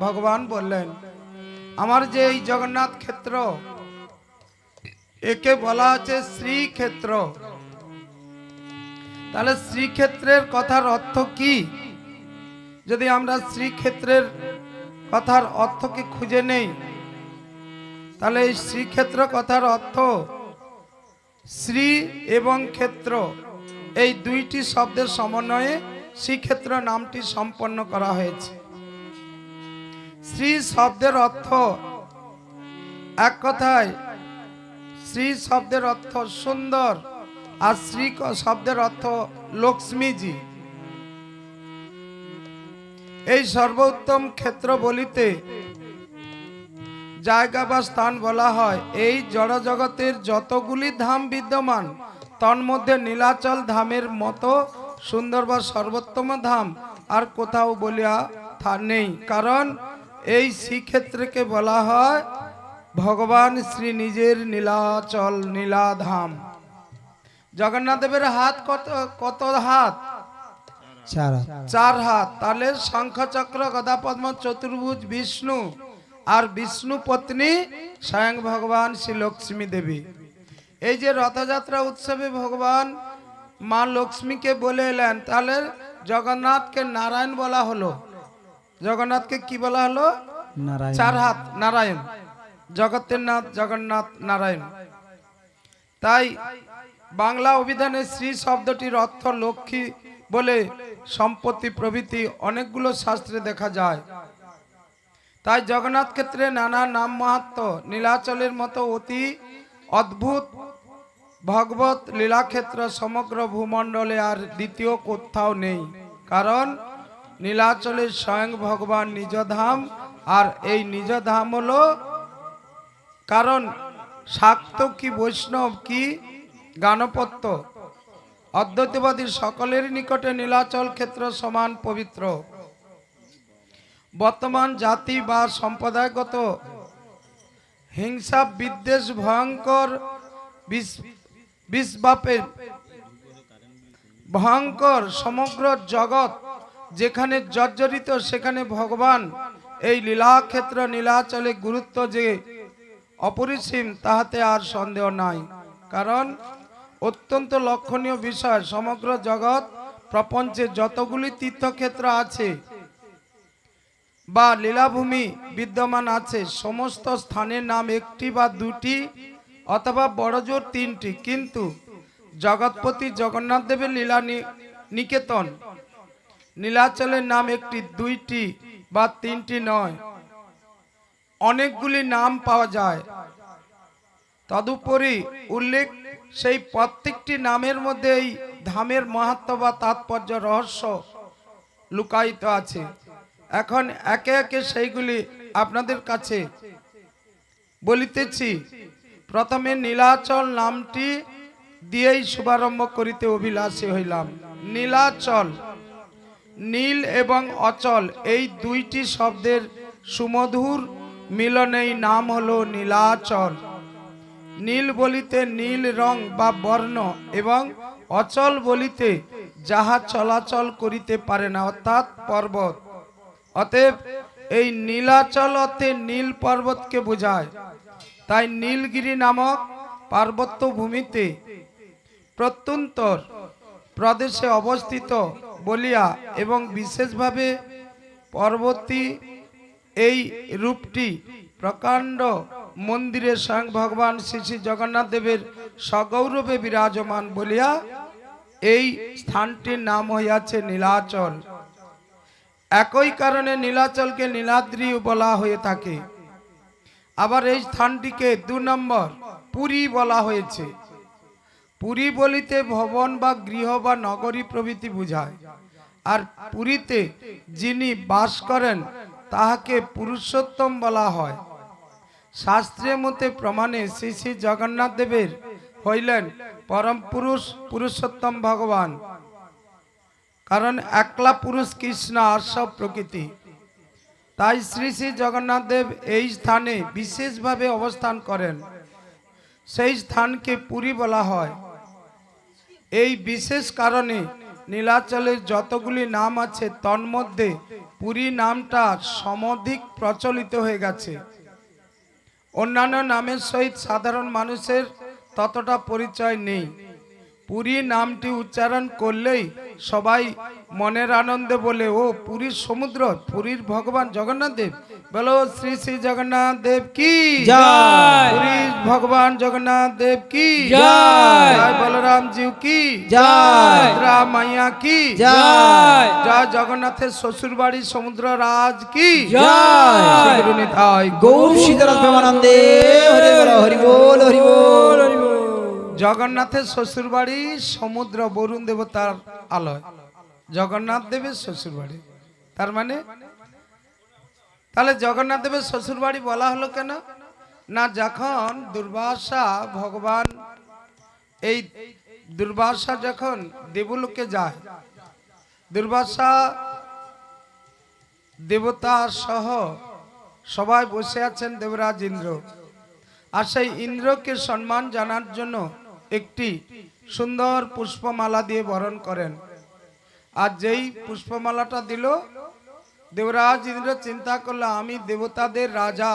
ভগবান বললেন আমার যে এই জগন্নাথ ক্ষেত্র একে বলা হচ্ছে শ্রীক্ষেত্র। তাহলে শ্রীক্ষেত্রের কথার অর্থ কি? যদি আমরা শ্রীক্ষেত্রের কথার অর্থকে খুঁজে নেই, তাহলে এই শ্রীক্ষেত্র কথার অর্থ শ্রী এবং ক্ষেত্র এই দুইটি শব্দের সমন্বয়ে শ্রীক্ষেত্র নামটি সম্পন্ন করা হয়েছে। শ্রী শব্দের অর্থ এক কথায়, শ্রী শব্দের অর্থ সুন্দর, আর শ্রী শব্দের অর্থ লক্ষ্মীজি। এই সর্বোত্তম ক্ষেত্র বলিতে জায়গা বা স্থান বলা হয় এই জড় জগতের যতগুলি ধাম বিদ্যমান তন্মধ্যে নীলাচল ধামের মতো সুন্দর বা সর্বোত্তম ধাম আর কোথাও বলিয়া নেই। কারণ এই শ্রীক্ষেত্রকে বলা হয় ভগবান শ্রী নিজের নীলাচল নীলাধাম। জগন্নাথ দেবের হাত কত হাত? চার হাত। তাহলে শঙ্খ চক্র গদা পদ্ম চতুর্ভুজ বিষ্ণু, আর বিষ্ণু পত্নী স্বয়ং ভগবান শ্রী লক্ষ্মী দেবী। এই যে রথযাত্রা উৎসবে ভগবান মা লক্ষ্মীকে বলে এলেন, তাহলে জগন্নাথকে নারায়ণ বলা হলো। জগন্নাথকে কি বলা হলো? চার হাত নারায়ণ, জগতের নাথ জগন্নাথ নারায়ণ। তাই বাংলা অভিধানে শ্রী শব্দটির অর্থ লক্ষ্মী বলে সম্পত্তি প্রভৃতি অনেকগুলো শাস্ত্রে দেখা যায়। তাই জগন্নাথ ক্ষেত্রে নানা নাম মাহাত্ম্য, নীলাচলের মতো অতি অদ্ভুত ভগবত লীলাক্ষেত্র সমগ্র ভূমণ্ডলে আর দ্বিতীয় কোথাও নেই। কারণ নীলাচলের স্বয়ং ভগবান নিজ ধাম, আর এই নিজ ধাম হলো, কারণ শাক্ত কি বৈষ্ণব কি গানপত্য অদ্বৈতবাদী সকলের নিকটে নীলাচল ক্ষেত্র সমান পবিত্র। বর্তমান জাতি বা সম্প্রদায়গত হিংসা বিদ্বেষ ভয়ঙ্কর বিশ্বব্যাপী ভয়ঙ্কর সমগ্র জগৎ যেখানে জর্জরিত, সেখানে ভগবান এই লীলাক্ষেত্র নীলাচলে গুরুত্ব যে অপরিসীম তাহাতে আর সন্দেহ নাই। কারণ অত্যন্ত লক্ষণীয় বিষয়, সমগ্র জগৎ প্রপঞ্চে যতগুলি তীর্থক্ষেত্র আছে বা লীলাভূমি বিদ্যমান আছে, সমস্ত স্থানের নাম একটি বা দুটি অথবা বড়জোর তিনটি, কিন্তু জগৎপতি জগন্নাথ দেবের লীলা নিকেতন নীলাচলের নাম একটি দুইটি বা তিনটি নয়, অনেকগুলি নাম পাওয়া যায়। তদুপরি উল্লেখ সেই প্রত্যেকটি নামের মধ্যে এই ধামের মাহাত্ম্য বা তাৎপর্য রহস্য লুকায়িত আছে। এখন একে একে সেইগুলি আপনাদের কাছে বলিতেছি। প্রথমে নীলাচল নামটি দিয়েই শুভারম্ভ করিতে অভিলাষী হইলাম। নীলাচল, নীল এবং অচল এই দুইটি শব্দের সুমধুর মিলনেই নাম হলো নীলাচল। নীল বলিতে নীল রং বা বর্ণ, এবং অচল বলিতে যাহা চলাচল করিতে পারে না, অর্থাৎ পর্বত। অতএব এই নীলাচল অর্থে নীল পর্বতকে বোঝায়। তাই নীলগিরি নামক পার্বত্য ভূমিতে প্রত্যন্তর প্রদেশে অবস্থিত বলিয়া এবং বিশেষভাবে পর্বতী এই রূপটি প্রকাণ্ড মন্দিরে স্বয়ং ভগবান শ্রী শ্রী জগন্নাথ দেবের সগৌরবে বিরাজমান বলিয়া এই স্থানটির নাম হইয়াছে নীলাচল। একই কারণে নীলাচলকে নীলাদ্রি বলা হয়ে থাকে। আবার এই স্থানটিকে 2 নম্বর পুরী বলা হয়েছে। পুরী বলিতে ভবন বা গৃহ বা নগরী প্রভৃতি বুঝায়। আর পুরীতে যিনি বাস করেন তাহাকে পুরুষোত্তম বলা হয়। শাস্ত্রের মতে প্রমাণে শ্রী শ্রী জগন্নাথ দেবের হইলেন পরম পুরুষ পুরুষোত্তম ভগবান। কারণ একলা পুরুষ কৃষ্ণ আর সব প্রকৃতি। তাই শ্রী শ্রী জগন্নাথ দেব এই স্থানে বিশেষভাবে অবস্থান করেন। সেই স্থানকে পুরী বলা হয়। এই বিশেষ কারণে নীলাচলের যতগুলি নাম আছে তন্মধ্যে পুরী নামটা সমধিক প্রচলিত হয়ে গেছে। অন্যান্য নামের সহিত সাধারণ মানুষের ততটা পরিচয় নেই। পুরী নামটি উচ্চারণ করলেই সবাই মনের আনন্দে বলে, ও পুরীর সমুদ্র, পুরীর ভগবান জগন্নাথ দেব, বলো শ্রী শ্রী জগন্নাথ দেব কি জয়। পুরীর ভগবান জগন্নাথ দেব কি জয়। জয় বলরাম জি কি জয়। ভদ্রা মাইয়া কি জয়। জয় জগন্নাথের শ্বশুর বাড়ি সমুদ্র রাজ কি জয়। শ্রী গুরু নিতাই গৌর সীতারাম প্রেমানন্দে হরি বল হরি বল হরি বল হরি বল। জগন্নাথের শ্বশুর বাড়ি সমুদ্র, বরুণ দেবতার আলয়, জগন্নাথ দেবের শ্বশুর বাড়ি। তার মানে তাহলে জগন্নাথ দেবের শ্বশুর বাড়ি বলা হলো কেন না, যখন দুর্বাসা ভগবান, এই দুর্বাসা যখন দেবলোকে যায়, দুর্বাসা দেবতা সহ সবাই বসে আছেন দেবরাজ ইন্দ্র, আর সেই ইন্দ্রকে সম্মান জানার জন্য একটি সুন্দর পুষ্পমালা দিয়ে বরণ করেন। আর যেই পুষ্পমালাটা দিল, দেবরাজ ইন্দ্র চিন্তা করলো, আমি দেবতাদের রাজা,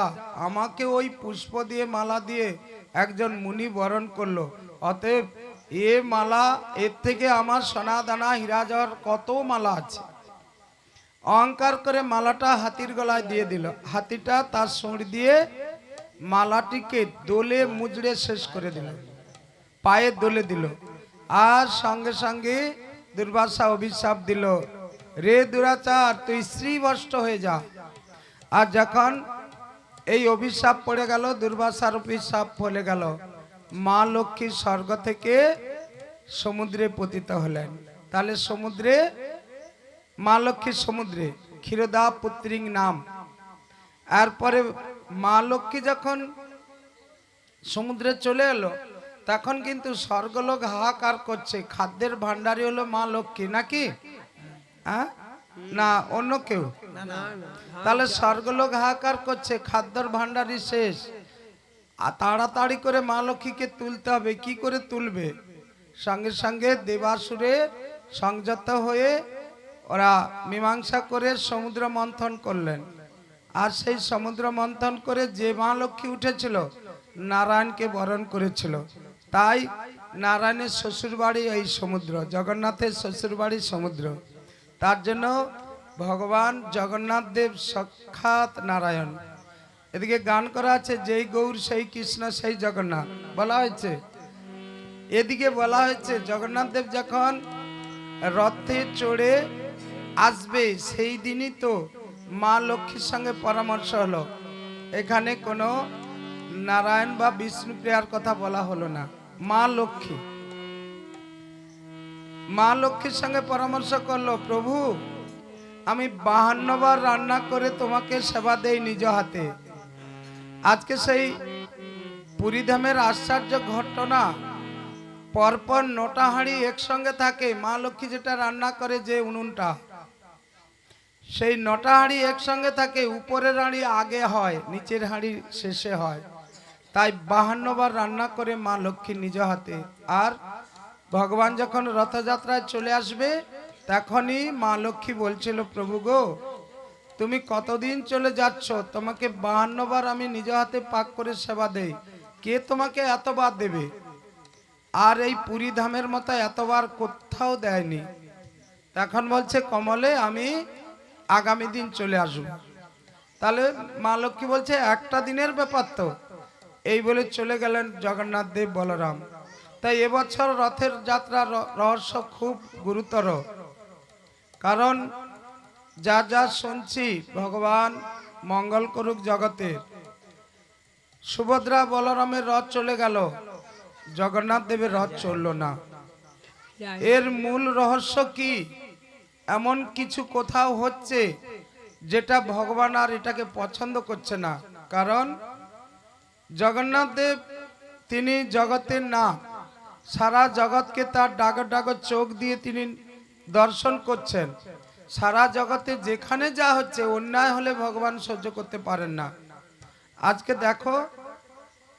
আমাকে ওই পুষ্প দিয়ে মালা দিয়ে একজন মুনি বরণ করলো, অতএব এ মালা, এর থেকে আমার সোনা দানা হীরা জহর কত মালা আছে। অহংকার করে মালাটা হাতির গলায় দিয়ে দিল। হাতিটা তার সুঁড় দিয়ে মালাটিকে দোলে মুজড়ে শেষ করে দিল, পায়ে দোলে দিল। আর সঙ্গে সঙ্গে দুর্বাসা অভিশাপ দিল, রে দুরাচার, তুই শ্রীভষ্ট হয়ে যা। আর যখন এই অভিশাপ পড়ে গেল, দুর্বাসার অভিশাপ ফলে গেল, মা লক্ষ্মী স্বর্গ থেকে সমুদ্রে পতিত হলেন। তাহলে সমুদ্রে, মা লক্ষ্মী সমুদ্রে, ক্ষীরোদা পুত্রী নাম। এরপরে মা লক্ষ্মী যখন সমুদ্রে চলে এলো, তখন কিন্তু স্বর্গলোক হাহাকার করছে, খাদ্যের ভান্ডারী হলো মা লক্ষ্মী নাকি, হ্যাঁ না অন্য কেউ? তাহলে স্বর্গলোক হাহাকার করছে, খাদ্যর ভান্ডারী শেষ, আর তাড়াতাড়ি করে মা লক্ষ্মীকে তুলতে হবে। কি করে তুলবে? সঙ্গে সঙ্গে দেবাসুরে সংযত হয়ে ওরা মীমাংসা করে সমুদ্র মন্থন করলেন। আর সেই সমুদ্র মন্থন করে যে মা লক্ষ্মী উঠেছিল, নারায়ণকে বরণ করেছিল। তাই নারায়ণের শ্বশুরবাড়ি এই সমুদ্র, জগন্নাথের শ্বশুরবাড়ি সমুদ্র। তার জন্য ভগবান জগন্নাথ দেব সাক্ষাৎ নারায়ণ। এদিকে গান করা আছে, যেই গৌর সেই কৃষ্ণ সেই জগন্নাথ বলা হয়েছে। এদিকে বলা হয়েছে জগন্নাথ দেব যখন রথে চড়ে আসবে, সেই দিনই তো মা লক্ষ্মীর সঙ্গে পরামর্শ হলো। এখানে কোনো নারায়ণ বা বিষ্ণুপ্রিয়ার কথা বলা হলো না, মা লক্ষ্মী। মা লক্ষ্মীর সঙ্গে পরামর্শ করলো, প্রভু আমি 52 বার রান্না করে তোমাকে সেবা দেই নিজ হাতে। আজকে সেই পুরীধামের আশ্চর্য ঘটনা, পরপর 9টা হাঁড়ি একসঙ্গে থাকে। মা লক্ষ্মী যেটা রান্না করে, যে উনুনটা, সেই 9টা হাঁড়ি একসঙ্গে থাকে। উপরের হাঁড়ি আগে হয়, নিচের হাঁড়ি শেষে হয়। তাই 52 বার রান্না করে মা লক্ষ্মী নিজ হাতে। আর ভগবান যখন রথযাত্রায় চলে আসবে, তখনই মা লক্ষ্মী বলছিল, প্রভু গো তুমি কতদিন চলে যাচ্ছ, তোমাকে 52 বার আমি নিজ হাতে পাক করে সেবা দেই, কে তোমাকে এতবার দেবে? আর এই পুরী ধামের মতো এতবার কোথাও দেয়নি। তখন বলছে, কমলে আমি আগামী দিন চলে আসবো। তাহলে মা লক্ষ্মী বলছে, একটা দিনের ব্যাপার তো, এই বলে চলে গেলেন জগন্নাথ দেব বলরাম। তাই এবছর রথের যাত্রার রহস্য খুব গুরুতর, কারণ যা যা শুনছি ভগবান মঙ্গল করুক জগতের। সুভদ্রা বলরামের রথ চলে গেল, জগন্নাথ দেবের রথ চলল না। এর মূল রহস্য কি? এমন কিছু কোথাও হচ্ছে যেটা ভগবান আর এটাকে পছন্দ করছে না। কারণ জগন্নাথ দেব তিনি জগতের না, সারা জগৎকে তার ডাগর ডাগর চোখ দিয়ে তিনি দর্শন করছেন। সারা জগতে যেখানে যা হচ্ছে, অন্যায় হলে ভগবান সহ্য করতে পারেন না। আজকে দেখো,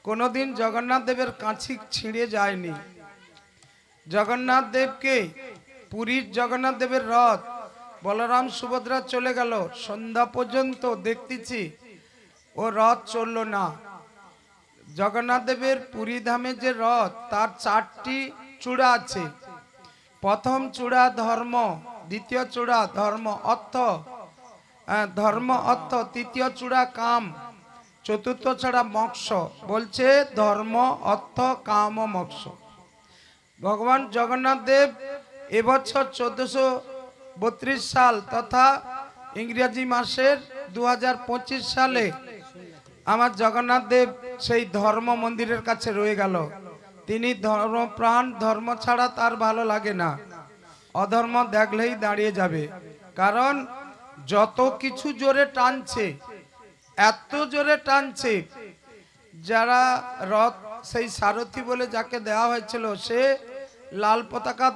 কোনোদিন জগন্নাথ দেবের কাঁচি ছিঁড়ে যায়নি। জগন্নাথ দেবকে পুরীর জগন্নাথ দেবের রথ বলরাম সুভদ্রা চলে গেল, সন্ধ্যা পর্যন্ত দেখতেছি ও রথ চললো না। জগন্নাথ দেবের পুরী ধামে যে রথ, তার 4টি চূড়া আছে। প্রথম চূড়া ধর্ম, দ্বিতীয় চূড়া ধর্ম অর্থ, তৃতীয় চূড়া কাম, চতুর্থ চূড়া মোক্ষ। বলছে ধর্ম অর্থ কাম ও মোক্ষ। ভগবান জগন্নাথ দেব এবছর 1432 সাল তথা ইংরেজি মাসের 2025 সালে আমার জগন্নাথ দেব সেই ধর্ম মন্দিরের কাছে রয়ে গেল। তিনি ধর্মপ্রাণ, ধর্ম ছাড়া তার ভালো লাগে না, অধর্ম দেখলেই দাঁড়িয়ে যাবে। কারণ যত কিছু জোরে টানছে, এত জোরে টানছে, যারা রথ সেই সারথি বলে যাকে দেওয়া হয়েছিল, সে লাল পতাকা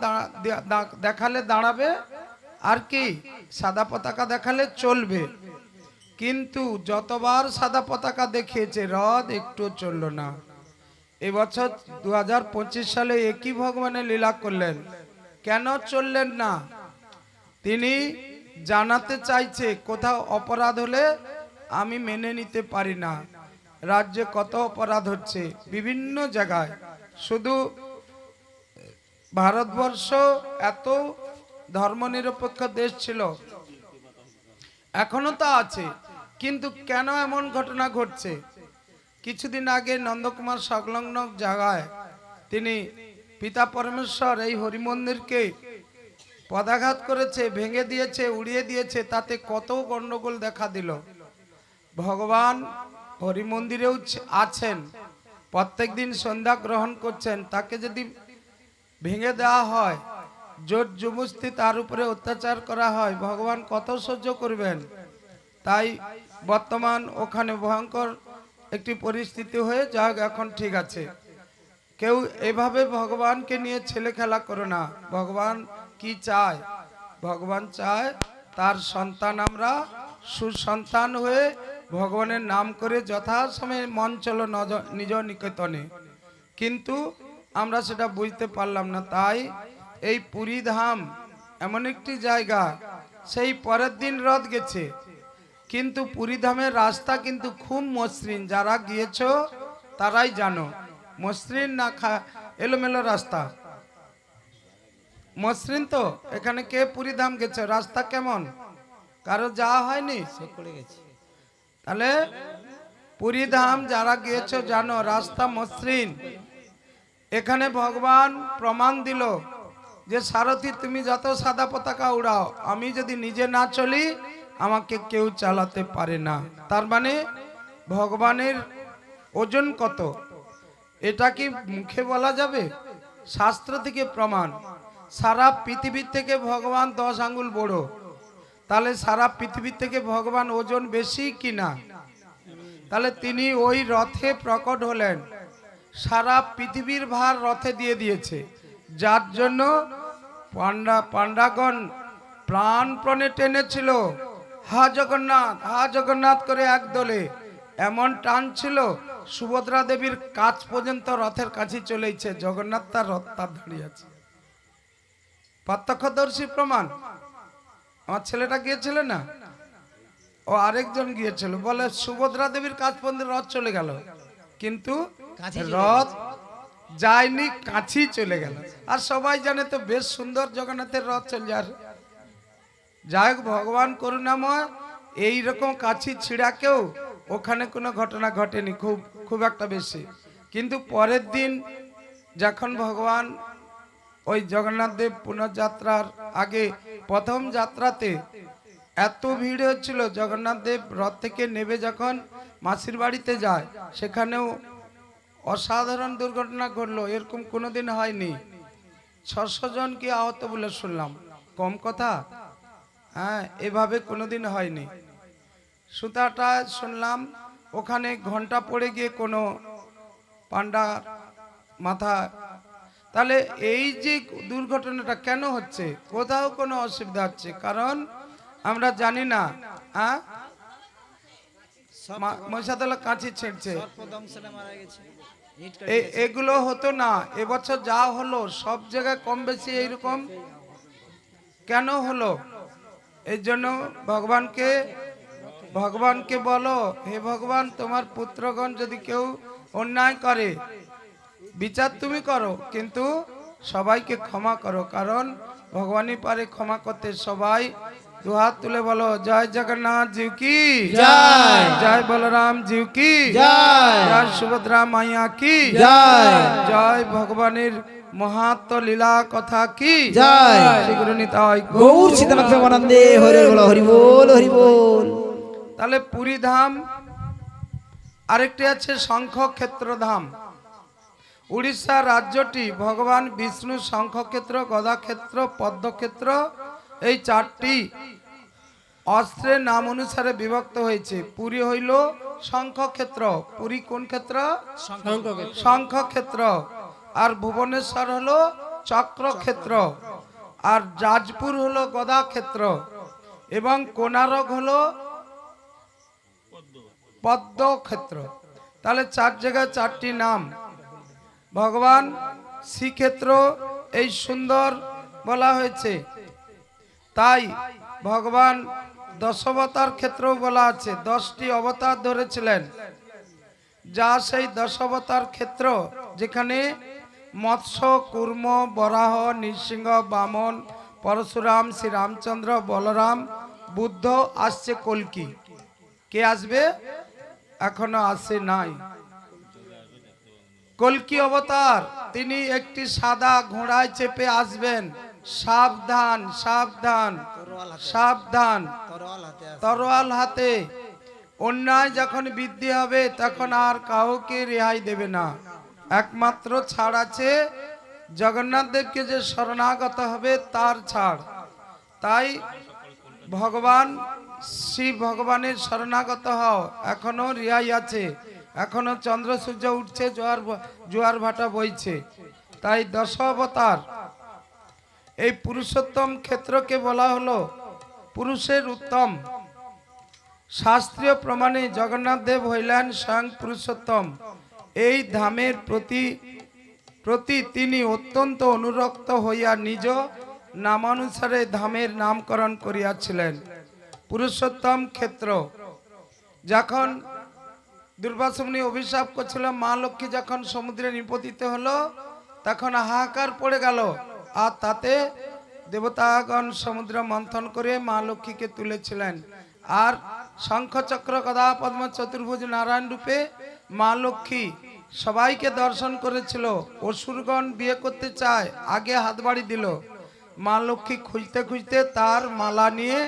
দেখালে দাঁড়াবে, আর কি সাদা পতাকা দেখালে চলবে। কিন্তু যতবার সাদা পতাকা দেখিয়েছে, রথ একটু চলল না। এবছর 2025 সালে একই ভগবানের লীলা করলেন। কেন চললেন না? তিনি জানাতে চাইছে কোথাও অপরাধ হলে আমি মেনে নিতে পারি না। রাজ্যে কত অপরাধ হচ্ছে বিভিন্ন জায়গায়, শুধু ভারতবর্ষ এত ধর্মনিরপেক্ষ দেশ ছিল, এখনো তা আছে, কিন্তু কেন এমন ঘটনা ঘটছে? কিছুদিন আগে নন্দকুমার সংলগ্ন জায়গায় তিনি পিতা পরমেশ্বর এই হরিমন্দিরকে পদাঘাত করেছে, ভেঙে দিয়েছে, উড়িয়ে দিয়েছে। তাতে কত গন্ডগোল দেখা দিল। ভগবান হরিমন্দিরেও আছেন, প্রত্যেকদিন সন্ধ্যা গ্রহণ করছেন। তাকে যদি ভেঙে দেওয়া হয়, জোর জবরদস্তি তার উপরে অত্যাচার করা হয়, ভগবান কত সহ্য করবেন? তাই বর্তমান ওখানে ভয়ঙ্কর একটি পরিস্থিতি হয়ে যাক, এখন ঠিক আছে। কেউ এভাবে ভগবানকে নিয়ে ছেলে খেলা করো না। ভগবান কি চায়? ভগবান চায় তার সন্তান আমরা সুসন্তান হয়ে ভগবানের নাম করে যথাসময়ে মন চলো নিজ নিকেতনে। কিন্তু আমরা সেটা বুঝতে পারলাম না। তাই এই পুরী ধাম এমন একটি জায়গা, সেই পরের দিন রথ গেছে, কিন্তু পুরী ধামের রাস্তা কিন্তু খুব মসৃণ। যারা গিয়েছো তারাই জানো, মসৃণ না এলোমেলো রাস্তা, মসৃণ তো। এখানে কে পুরী ধাম গেছে, রাস্তা কেমন? কারো যাওয়া হয়নি? তাহলে পুরী ধাম যারা গিয়েছো জানো, রাস্তা মসৃণ। এখানে ভগবান প্রমাণ দিল যে সারথি, তুমি যত সাদা পতাকা উড়াও, আমি যদি নিজে না চলি আমাকে কেউ চালাতে পারে না। তার মানে ভগবানের ওজন কত, এটা কি মুখে বলা যাবে? শাস্ত্র থেকে প্রমাণ। সারা পৃথিবীর থেকে ভগবান 10 আঙ্গুল বড়। তাহলে সারা পৃথিবীর থেকে ভগবান ওজন বেশি কি না? তাহলে তিনি ওই রথে প্রকট হলেন, সারা পৃথিবীর ভার রথে দিয়ে দিয়েছে। যার জন্য পান্ডাগণ প্রাণপণে টেনেছিল, হা জগন্নাথ, হা জগন্নাথ করে এক দলে। এমন টান ছিল, সুভদ্রা দেবীর কাছ পর্যন্ত রথের কাছে চলেছে, জগন্নাথ তার রথ তার দাঁড়িয়ে আছে। প্রত্যক্ষদর্শী প্রমাণ। আমার ছেলেটা গিয়েছিল না, ও আরেকজন গিয়েছিল, বলে সুভদ্রা দেবীর কাছ পর্যন্ত রথ চলে গেল, কিন্তু রথ যায়নি, কাছি চলে গেল। আর সবাই জানে তো, বেশ সুন্দর জগন্নাথের রথ চলে যায়। যাই হোক, ভগবান করুণাময়। এইরকম কাছি ছিঁড়াকেও ওখানে কোনো ঘটনা ঘটেনি খুব একটা বেশি। কিন্তু পরের দিন যখন ভগবান ওই জগন্নাথ দেব পুনর্যাত্রার আগে প্রথম যাত্রাতে এত ভিড় হচ্ছিল, জগন্নাথ দেব রথ থেকে নেমে যখন মাসির বাড়িতে যায়, সেখানেও অসাধারণ দুর্ঘটনা ঘটলো। এরকম কোনোদিন হয়নি। 600 জন কি আহত বলে শুনলাম, কম কথা? হ্যাঁ, এভাবে কোনোদিন হয়নি। সুতাটা শুনলাম ওখানে ঘন্টা পড়ে গিয়ে কোনো পান্ডা মাথা। তাহলে এই যে দুর্ঘটনাটা কেন হচ্ছে? কোথাও কোনো অসুবিধা হচ্ছে, কারণ আমরা জানি না। হ্যাঁ, মহিষাদল কাঁচি ছিঁড়ছে, এগুলো হতো না। এবছর যা হলো, সব জায়গায় কম বেশি এইরকম কেন হলো? এই জন্য ভগবানকে বলো, হে ভগবান, তোমার পুত্রগণ যদি কেউ অন্যায় করে বিচার তুমি করো, কিন্তু সবাইকে ক্ষমা করো, কারণ ভগবানই পারে ক্ষমা করতে। সবাই দুহাত তুলে বলো, জয় জগন্নাথ জিউ কি জয়। জয় বলরাম জিউ কি জয়। জয় সুভদ্রা মাইয়া কি জয়। জয় ভগবানের মহাত্ম লীলা কথা কি জয়। শ্রী গুরু নিতাই গৌর সীতানাথ প্রেমানন্দে হরি বল হরি বল হরি বল। তাহলে পুরী ধাম, আরেকটি আছে শঙ্খক্ষেত্র ধাম। উড়িষ্যা রাজ্যটি ভগবান বিষ্ণু শঙ্খক্ষেত্র, গদাক্ষেত্র, পদ্মক্ষেত্র এই চারটি অস্ত্রের নাম অনুসারে বিভক্ত হয়েছে। পুরী হইল শঙ্খক্ষেত্র। পুরী কোন ক্ষেত্র? শঙ্খক্ষেত্র। আর ভুবনেশ্বর হলো চক্রক্ষেত্র, আর যাজপুর হলো গদাক্ষেত্র, এবং কোনারক হলো পদ্মক্ষেত্র। তাহলে চার জায়গায় চারটি নাম। ভগবান শ্রীক্ষেত্র এই সুন্দর বলা হয়েছে, তাই ভগবান দশাবতার ক্ষেত্র বলা আছে। 10টি অবতার ধরেছিলেন, যা সেই দশাবতার ক্ষেত্র, যেখানে মৎস্য, কুর্ম, বরাহ, নৃসিংহ, বামন, পরশুরাম, শ্রীরামচন্দ্র, বলরাম, বুদ্ধ, আসছে কল্কি। কে আসবে? এখনো আসে নাই। কল্কি অবতার, তিনি একটি সাদা ঘোড়ায় চেপে আসবেন। সাবধান সাবধান সাবধান, তরোয়াল হাতে। অন্যায় যখন বৃদ্ধি হবে তখন আর কাউকে রেহাই দেবে না। একমাত্র ছাড় আছে জগন্নাথ দেবকে যে শরণাগত হবে তার ছাড়। তাই ভগবান শ্রী ভগবানের শরণাগত হও, এখনো রেহাই আছে। এখনো চন্দ্র সূর্য উঠছে, জোয়ার ভাটা বইছে। তাই দশ অবতার। এই পুরুষোত্তম ক্ষেত্রকে বলা হলো পুরুষের উত্তম। শাস্ত্রীয় প্রমাণে জগন্নাথ দেব হইলেন স্বয়ং পুরুষোত্তম। এই ধামের প্রতি তিনি অত্যন্ত অনুরক্ত হইয়া নিজ নামানুসারে ধামের নামকরণ করিয়াছিলেন পুরুষোত্তম ক্ষেত্র। যখন দুর্বাসা মুনি অভিশাপ করছিল, মা লক্ষ্মী যখন সমুদ্রে নিপতিত হলো, তখন হাহাকার পড়ে গেল। আর তাতে দেবতাগণ সমুদ্র মন্থন করে মা লক্ষ্মীকে তুলেছিলেন। আর শঙ্খ চক্র গদা পদ্ম চতুর্ভুজ নারায়ণ রূপে মা লক্ষ্মী সবাইকে দর্শন করেছিল। অসুরগণ বিয়ে করতে চায়, আগে হাত বাড়ি দিল। মা লক্ষ্মী খুঁজতে খুঁজতে তার মালা নিয়ে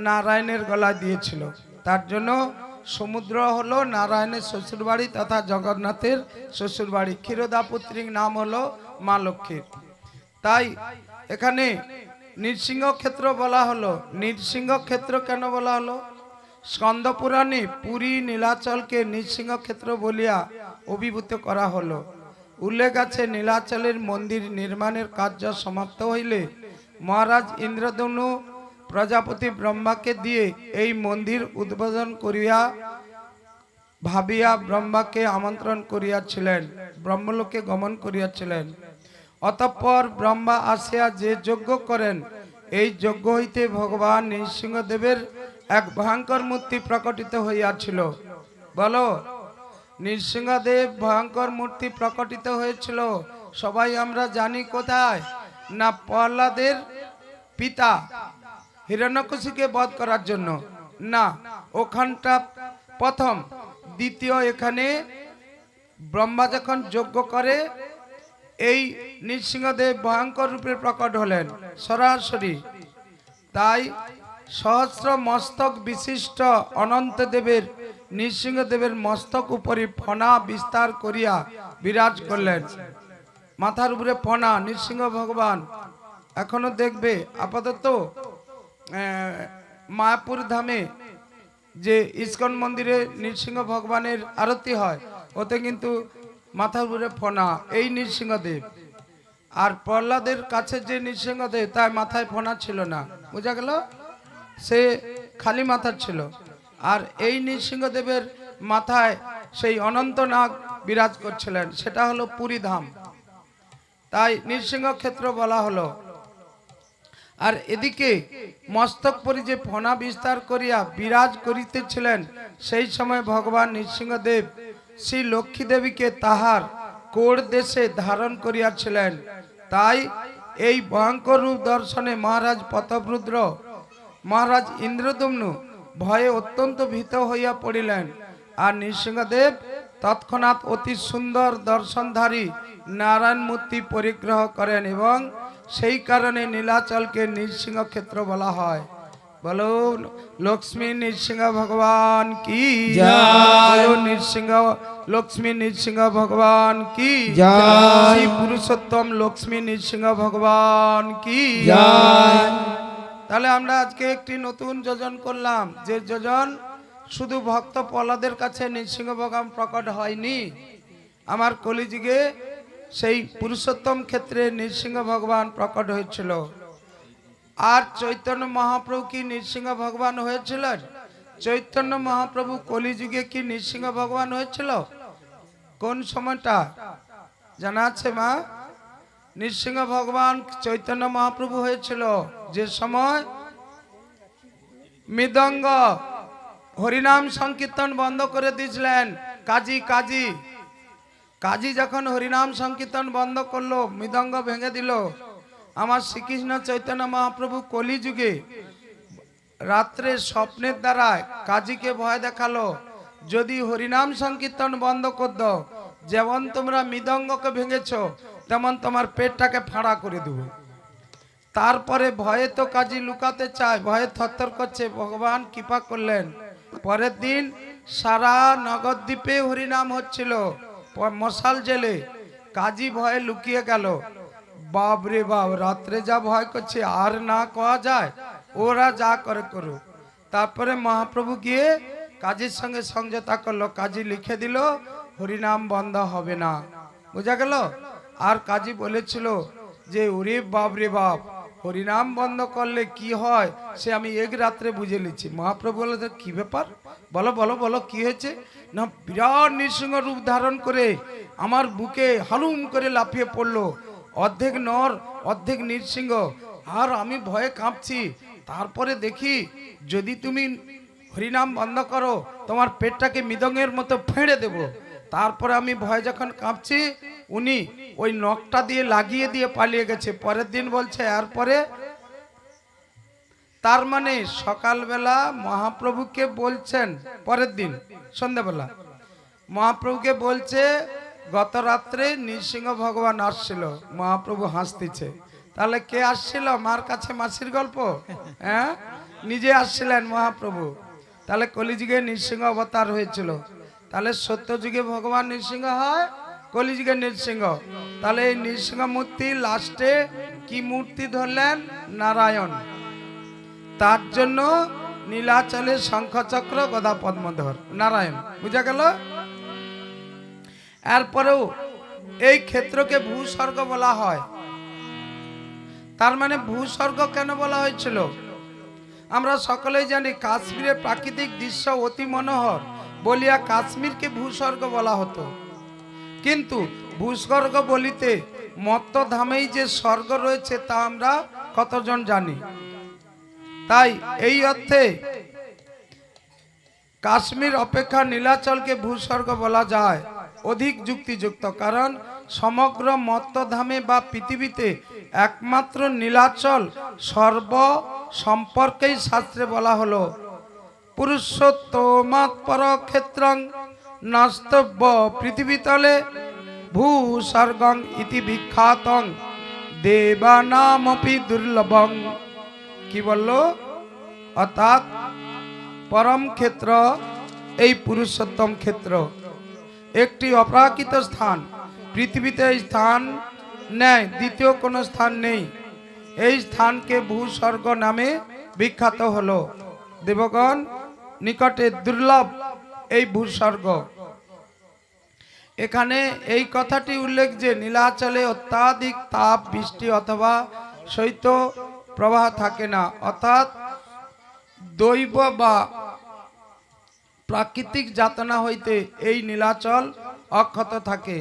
নারায়ণের গলা দিয়েছিল। তার জন্য সমুদ্র হলো নারায়ণের শ্বশুরবাড়ি তথা জগন্নাথের শ্বশুরবাড়ি। ক্ষীরোদা পুত্রীর নাম হলো মা লক্ষ্মীর। তাই এখানে নৃসিংহ ক্ষেত্র বলা হলো। নৃসিংহ ক্ষেত্র কেন বলা হলো? স্কন্দ পুরাণে পুরী নীলাচলকে নৃসিংহ ক্ষেত্র বলিয়া অভিভূত করা হলো। উল্লেখ আছে, নীলাচলের মন্দির নির্মাণের কার্য সমাপ্ত হইলে মহারাজ ইন্দ্রধনু প্রজাপতি ব্রহ্মাকে দিয়ে এই মন্দির উদ্বোধন করিয়া ভাবিয়া ব্রহ্মাকে আমন্ত্রণ করিয়াছিলেন, ব্রহ্মলোকে গমন করিয়াছিলেন। অতঃপর ব্রহ্মা আসিয়া যে যজ্ঞ করেন, এই যজ্ঞ হইতে ভগবান নৃসিংহদেবের এক ভয়ঙ্কর মূর্তি প্রকটিত হইয়াছিল। বলো, নৃসিংহদেব ভয়ঙ্কর মূর্তি প্রকটিত হয়েছিল সবাই আমরা জানি কোথায়? না, প্রহ্লাদের পিতা হিরণ্যকশিপুকে বধ করার জন্য না, ওখানটা প্রথম। দ্বিতীয়, এখানে ব্রহ্মা যখন যজ্ঞ করে এই নৃসিংহদেব ভয়ঙ্কর রূপে প্রকট হলেন সরাসরি। তাই সহস্র মস্তক বিশিষ্ট অনন্ত দেবের নৃসিংহদেবের মস্তক উপরে ফণা বিস্তার করিয়া বিরাজ করলেন। মাথার উপরে ফণা নৃসিংহ ভগবান। এখনো দেখবে আপাতত মায়াপুর ধামে যে ইস্কন মন্দিরে নৃসিংহ ভগবানের আরতি হয়, ওতে কিন্তু মাথার উপরে ফণা, এই নৃসিংহদেব। আর প্রহ্লাদের কাছে যে নৃসিংহদেব, তার মাথায় ফণা ছিল না, বোঝা গেল? সে খালি মাথার ছিল। আর এই নৃসিংহদেবের মাথায় সেই অনন্তনাগ বিরাজ করছিলেন, সেটা হলো পুরী ধাম। তাই নৃসিংহ ক্ষেত্র বলা হলো। আর এদিকে মস্তক পরি যে ফনা বিস্তার করিয়া বিরাজ করিতেছিলেন, সেই সময় ভগবান নৃসিংহদেব শ্রী লক্ষ্মী দেবীকে তাহার কোড় দেশে ধারণ করিয়াছিলেন। তাই এই ভয়ঙ্কর রূপ দর্শনে মহারাজ পতব্রুদ্র মহারাজ ইন্দ্রদম্নু ভয়ে অত্যন্ত ভীত হইয়া পড়িলেন। আর নৃসিংহদেব তৎক্ষণাৎ অতি সুন্দর দর্শনধারী নারায়ণ মূর্তি পরিগ্রহ করেন এবং সেই কারণে নীলাচলকে নৃসিংহ ক্ষেত্র বলা হয়। বলো লক্ষ্মী নৃসিংহ ভগবান কি জয়। বলো নৃসিংহ লক্ষ্মী নৃসিংহ ভগবান কি জয়। শ্রী পুরুষোত্তম লক্ষ্মী নৃসিংহ ভগবান কি জয়। তাহলে আমরা আজকে একটি নতুন যোজন করলাম, যে যোজন শুধু ভক্ত প্রহ্লাদের কাছে নৃসিংহ ভগবান প্রকট হয়নি, আমার কলিযুগে সেই পুরুষোত্তম ক্ষেত্রে নৃসিংহ ভগবান প্রকট হয়েছিল। আর চৈতন্য মহাপ্রভু কি নৃসিংহ ভগবান হয়েছিলেন? চৈতন্য মহাপ্রভু কলিযুগে কি নৃসিংহ ভগবান হয়েছিল? কোন সময়টা জানা আছে মা? নৃসিংহ ভগবান চৈতন্য মহাপ্রভু হয়েছিল যে সময় মৃদঙ্গ হরিনাম সংকীর্তন বন্ধ করে দিয়েছিলেন। কাজী যখন হরিনাম সংকীর্তন বন্ধ করলো, মৃদঙ্গ ভেঙে দিল, আমার শ্রীকৃষ্ণ চৈতন্য মহাপ্রভু কলিযুগে রাত্রে স্বপ্নের দ্বারা কাজীকে ভয় দেখালো, যদি হরিনাম সংকীর্তন বন্ধ কর দাও, যেমন তোমরা মৃদঙ্গকে ভেঙেছ তেমন তোমার পেটটাকে ফাঁড়া করে দেব। তারপরে ভয়ে তো কাজী লুকাতে চায়, ভয়ে থরথর করছে, ভগবান কৃপা করলেন। পরের দিন সারা নগরদ্বীপে হরিনাম হচ্ছিল, মশাল জেলে কাজী ভয়ে লুকিয়ে গেল। বাপ রে বাপ, রাত্রে যা ভয় করছে আর না কওয়া যায়, ওরা যা করে করুক। তারপরে মহাপ্রভু গিয়ে কাজীর সঙ্গে সমঝোতা করলো, কাজী লিখে দিল হরিনাম বন্ধ হবে না, বোঝা গেল। আর কাজী বলেছিল যে ওরে বাপ রে বাপ, হরিনাম বন্ধ করলে কি হয় সে আমি এক রাত্রে বুঝে নিচ্ছি। মহাপ্রভু বলে কি ব্যাপার, বলো বলো বলো কি হয়েছে? না, বিরাট নৃসিংহ রূপ ধারণ করে আমার বুকে হালুম করে লাফিয়ে পড়লো, অর্ধেক নর অর্ধেক নৃসিংহ, আর আমি ভয়ে কাঁপছি। তারপরে দেখি যদি তুমি হরিনাম বন্ধ করো তোমার পেটটাকে মৃদঙ্গের মতো ফেড়ে দেব। তারপরে আমি ভয়ে যখন কাঁপছি, উনি ওই নখটা দিয়ে লাগিয়ে দিয়ে পালিয়ে গেছে। পরের দিন বলছে এরপরে, তার মানে সকালবেলা মহাপ্রভুকে বলছেন, পরের দিন সন্ধ্যাবেলা মহাপ্রভুকে বলছে গত রাত্রে নৃসিংহ ভগবান আসছিল। মহাপ্রভু হাসতেছে। তাহলে কে আসছিল? মার কাছে মাসির গল্প? হ্যাঁ, নিজে আসছিলেন মহাপ্রভু। তাহলে কলিযুগে নৃসিংহ অবতার হয়েছিল। তাহলে সত্যযুগে ভগবান নৃসিংহ হয়, কলিযুগে নৃসিংহ। তাহলে এই নৃসিংহ মূর্তি লাস্টে কি মূর্তি ধরলেন? নারায়ণ। তার জন্য নীলাচলে শঙ্খচক্র গদা পদ্মধর নারায়ণ, বুঝা গেল। এরপরেও এই ক্ষেত্রকে ভূস্বর্গ বলা হয়। তার মানে ভূস্বর্গ কেন বলা হয়েছিল? আমরা সকলেই জানি কাশ্মীরের প্রাকৃতিক দৃশ্য অতি মনোহর বলিয়া কাশ্মীরকে ভূস্বর্গ বলা হতো। কিন্তু ভূস্বর্গ বলিতে মত্তধামেই যে স্বর্গ রয়েছে তা আমরা কতজন জানি? তাই এই অর্থে কাশ্মীর অপেক্ষা নীলাচলকে ভূস্বর্গ বলা যায় অধিক যুক্তিযুক্ত। কারণ সমগ্র মত্তধামে বা পৃথিবীতে একমাত্র নীলাচল সর্ব সম্পর্কেই শাস্ত্রে বলা হলো পুরুষোত্তমাৎ পর ক্ষেত্রং নস্তব্য পৃথিবীতলে ভূস্বর্গং ইতি বিখ্যাতং দেবানামপি দুর্লভং। কি বললো? অর্থাৎ পরম ক্ষেত্র এই পুরুষোত্তম ক্ষেত্র একটি অপ্রাকৃত স্থান। পৃথিবীতে এই স্থান নেই, দ্বিতীয় কোনো স্থান নেই। এই স্থানকে ভূস্বর্গ নামে বিখ্যাত হলো। দেবগণ নিকটে দুর্লভ এই ভূস্বর্গ। এখানে এই কথাটি উল্লেখ যে নীলাচলে অত্যাধিক তাপ, বৃষ্টি অথবা শৈত্য প্রবাহ থাকে না, অর্থাৎ দৈব বা প্রাকৃতিক যাতনা হইতে এই নীলাচল অক্ষত থাকে।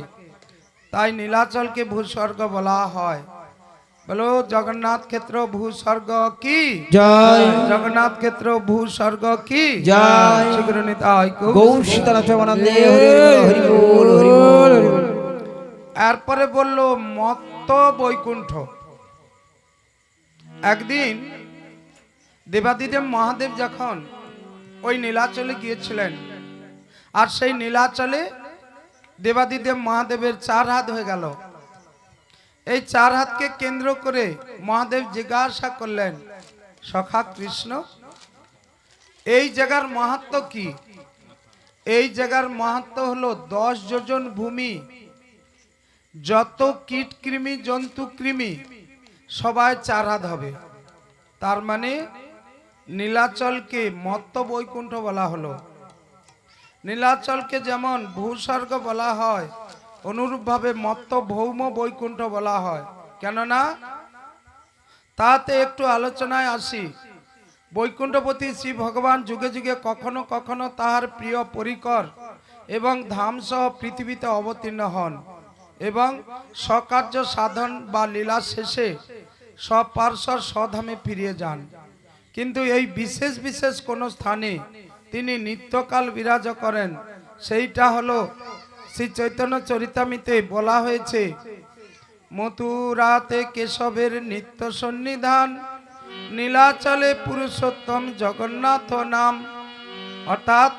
তাই নীলাচলকে ভূস্বর্গ বলা হয়। বলো জগন্নাথ ক্ষেত্র ভূস্বর্গ কি জয় জগন্নাথ ক্ষেত্র ভূস্বর্গ কি জয় শীঘ্র নিতাই গৌর সীতানাথ প্রেমানন্দে হরি বল হরি বল হরি বল। এরপরে বলল মত্ত বৈকুণ্ঠ। একদিন দেবাদিদেব মহাদেব যখন ওই নীলাচলে গিয়েছিলেন, আর সেই নীলাচলে দেবাদিদেব মহাদেবের 4 হাত হয়ে গেল। এই 4 হাতকে কেন্দ্র করে মহাদেব জিজ্ঞাসা করলেন, সখা কৃষ্ণ, এই জায়গার মাহাত্ম্য কি? এই জায়গার মাহাত্ম্য হলো 10 যোজন ভূমি, যত কীট কৃমি জন্তু কৃমি সবাই 4 হাত হবে। তার মানে নীলাচলকে মত্ত বৈকুণ্ঠ বলা হলো। নীলাচলকে যেমন ভূস্বর্গ বলা হয়, অনুরূপভাবে মত্ত ভৌম বৈকুণ্ঠ বলা হয়। কেননা তাতে একটু আলোচনায় আসি। বৈকুণ্ঠপতি শ্রী ভগবান যুগে যুগে কখনো কখনো তাহার প্রিয় পরিকর এবং ধাম সহ পৃথিবীতে অবতীর্ণ হন এবং স্বকার্য সাধন বা লীলা শেষে স্বপার্শ্বর স্বধামে ফিরিয়ে যান। কিন্তু এই বিশেষ বিশেষ কোনো স্থানে তিনি নিত্যকাল বিরাজ করেন। সেইটা হলো শ্রী চৈতন্য চরিতামিতে বলা হয়েছে, মথুরাতে কেশবের নিত্য সন্নিধান, নীলাচলে পুরুষোত্তম জগন্নাথ নাম। অর্থাৎ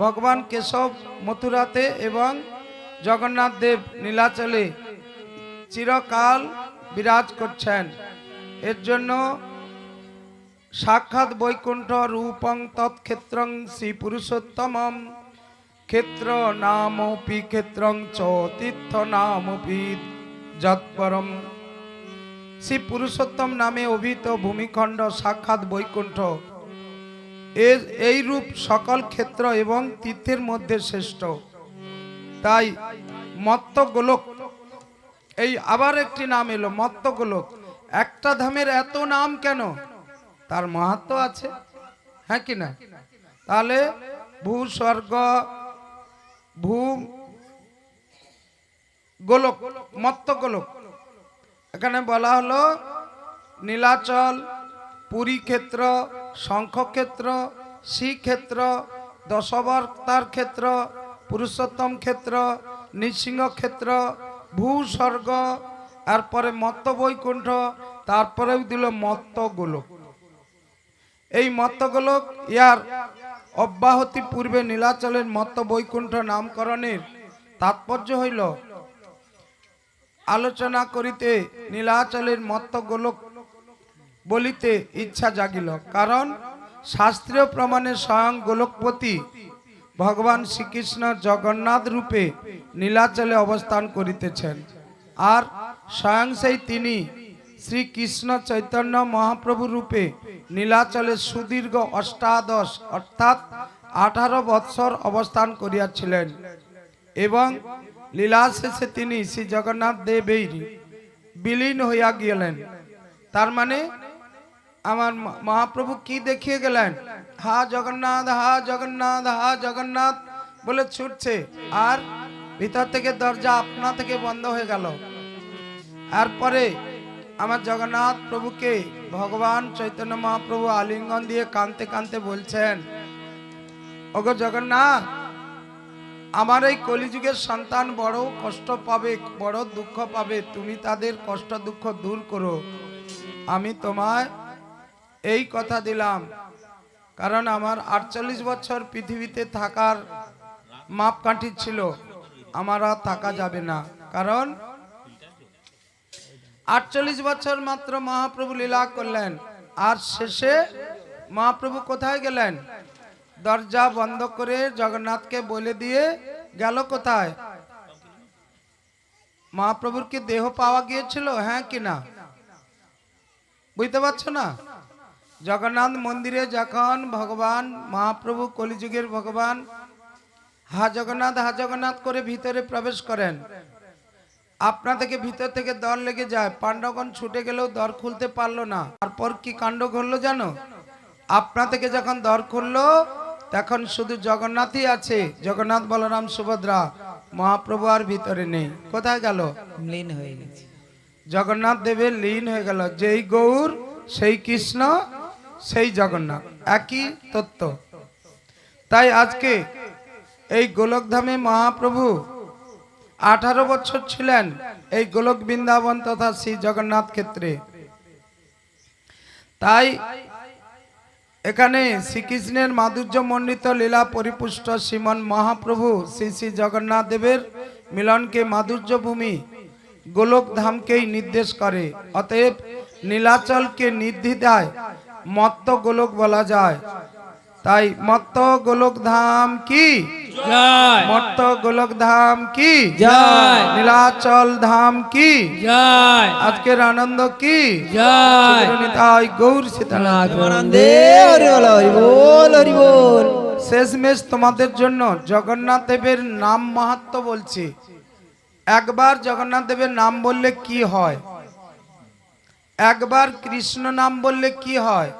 ভগবান কেশব মথুরাতে এবং জগন্নাথ দেব নীলাচলে চিরকাল বিরাজ করছেন। এর জন্য সাক্ষাৎ বৈকুণ্ঠ রূপং তৎক্ষেত্রং শ্রী পুরুষোত্তমম, ক্ষেত্র নামপি ক্ষেত্রং চ তীর্থ নামপি যৎপরম। শ্রী পুরুষোত্তম নামে অভিহিত ভূমিখণ্ড সাক্ষাৎ বৈকুণ্ঠ। এই রূপ সকল ক্ষেত্র এবং তীর্থের মধ্যে শ্রেষ্ঠ। তাই মত্ত গোলক, এই আবার একটি নাম এলো মত্ত গোলক। একটা ধামের এত নাম কেন? তার মাহাত্ম্য আছে, হ্যাঁ কি না? তাহলে ভূস্বর্গ ভূ গোলক মত্ত গোলক, এখানে বলা হলো নীলাচল, পুরী ক্ষেত্র, শঙ্খক্ষেত্র, শ্রীক্ষেত্র, দশাবতার ক্ষেত্র, পুরুষোত্তম ক্ষেত্র, নৃসিংহ ক্ষেত্র, ভূস্বর্গ, তারপরে মত্ত বৈকুণ্ঠ, তারপরেও দিল মত্ত গোলক। এই মত্ত গোলক ইয়ার অব্যাহতি পূর্বে নীলাচলের মত্ত বৈকুণ্ঠ নামকরণের তাৎপর্য হইল, আলোচনা করিতে নীলাচলের মত্ত গোলক বলিতে ইচ্ছা জাগিল। কারণ শাস্ত্রীয় প্রমাণে স্বয়ং গোলকপতি ভগবান শ্রীকৃষ্ণ জগন্নাথ রূপে নীলাচলে অবস্থান করিতেছেন। আর স্বয়ং সেই তিনি শ্রীকৃষ্ণ চৈতন্য মহাপ্রভু রূপে নীলাচলে সুদীর্ঘ 18 অর্থাৎ 18 বৎসর অবস্থান করিয়াছিলেন এবং লীলা শেষে তিনি শ্রী জগন্নাথ দেবের বিলীন হইয়া গেলেন। তার মানে আমার মহাপ্রভু কি দেখিয়ে গেলেন? হা জগন্নাথ, হা জগন্নাথ, হা জগন্নাথ বলে ছুটছে, আর ভিতর থেকে দরজা আপনা থেকে বন্ধ হয়ে গেল। এরপরে আমার জগন্নাথ প্রভুকে ভগবান চৈতন্য মহাপ্রভু আলিঙ্গন দিয়ে কাঁদতে কাঁদতে বলছেন, ওগো জগন্নাথ, আমার এই কলিযুগের সন্তান বড় কষ্ট পাবে, বড় দুঃখ পাবে, তুমি তাদের কষ্ট দুঃখ দূর করো। আমি তোমায় এই কথা দিলাম, কারণ আমার 48 বছর পৃথিবীতে থাকার মাপকাঠি ছিল, আমার আর থাকা যাবে না। কারণ 48 বছর মাত্র মহাপ্রভু লীলা করলেন, আর শেষে মহাপ্রভু কোথায় গেলেন? দরজা বন্ধ করে জগন্নাথকে বলে দিয়ে গেল কোথায়? মহাপ্রভুর কি দেহ পাওয়া গিয়েছিল, হ্যাঁ কি না? বুঝতে পারছো না? জগন্নাথ মন্দিরে যখন ভগবান মহাপ্রভু কলিযুগের ভগবান হা জগন্নাথ করে ভিতরে প্রবেশ করেন, আপনা থেকে ভিতর থেকে দর লেগে যায়, পাণ্ডবগণ ছুটে গেলেও দর খুলতে পারলো না। তারপর কি কাণ্ড ঘটলো জানো? আপনা থেকে যখন দর খুললো তখন শুধু জগন্নাথই আছে, জগন্নাথ বলরাম সুভদ্রা, মহাপ্রভু আর ভিতরে নেই। কোথায় গেল? লীন হয়ে গেছে। জগন্নাথ দেবের লীন হয়ে গেল। যেই গৌর সেই কৃষ্ণ সেই জগন্নাথ, একই তত্ত্ব। তাই আজকে এই গোলকধামে মহাপ্রভু 18 বছর ছিলেন এই গোলক বৃন্দাবন তথা শ্রী জগন্নাথ ক্ষেত্রে। তাই এখানে শ্রীকৃষ্ণের মাধুর্য মণ্ডিত লীলা পরিপুষ্ট শ্রীমন মহাপ্রভু শ্রী শ্রী জগন্নাথ দেবের মিলনকে মাধুর্য ভূমি গোলক ধামকেই নির্দেশ করে। অতএব নীলাচলকে নির্দ্বিধায় মত্ত গোলক বলা যায়। তাই মত্ত গোলক ধাম কি জয় মত্ত গোলক ধাম কি জয় নীলাচল ধাম কি জয় আজকের আনন্দ কি জয় নিতাই গৌর সীতানাথ। প্রেমানন্দে হরি বল হরি বল হরি বল। শেষমেশ তোমাদের জন্য জগন্নাথ দেবের নাম মাহাত্ম্য বলছি। একবার জগন্নাথ দেবের নাম বললে কি হয়, একবার কৃষ্ণ নাম বললে কি হয়,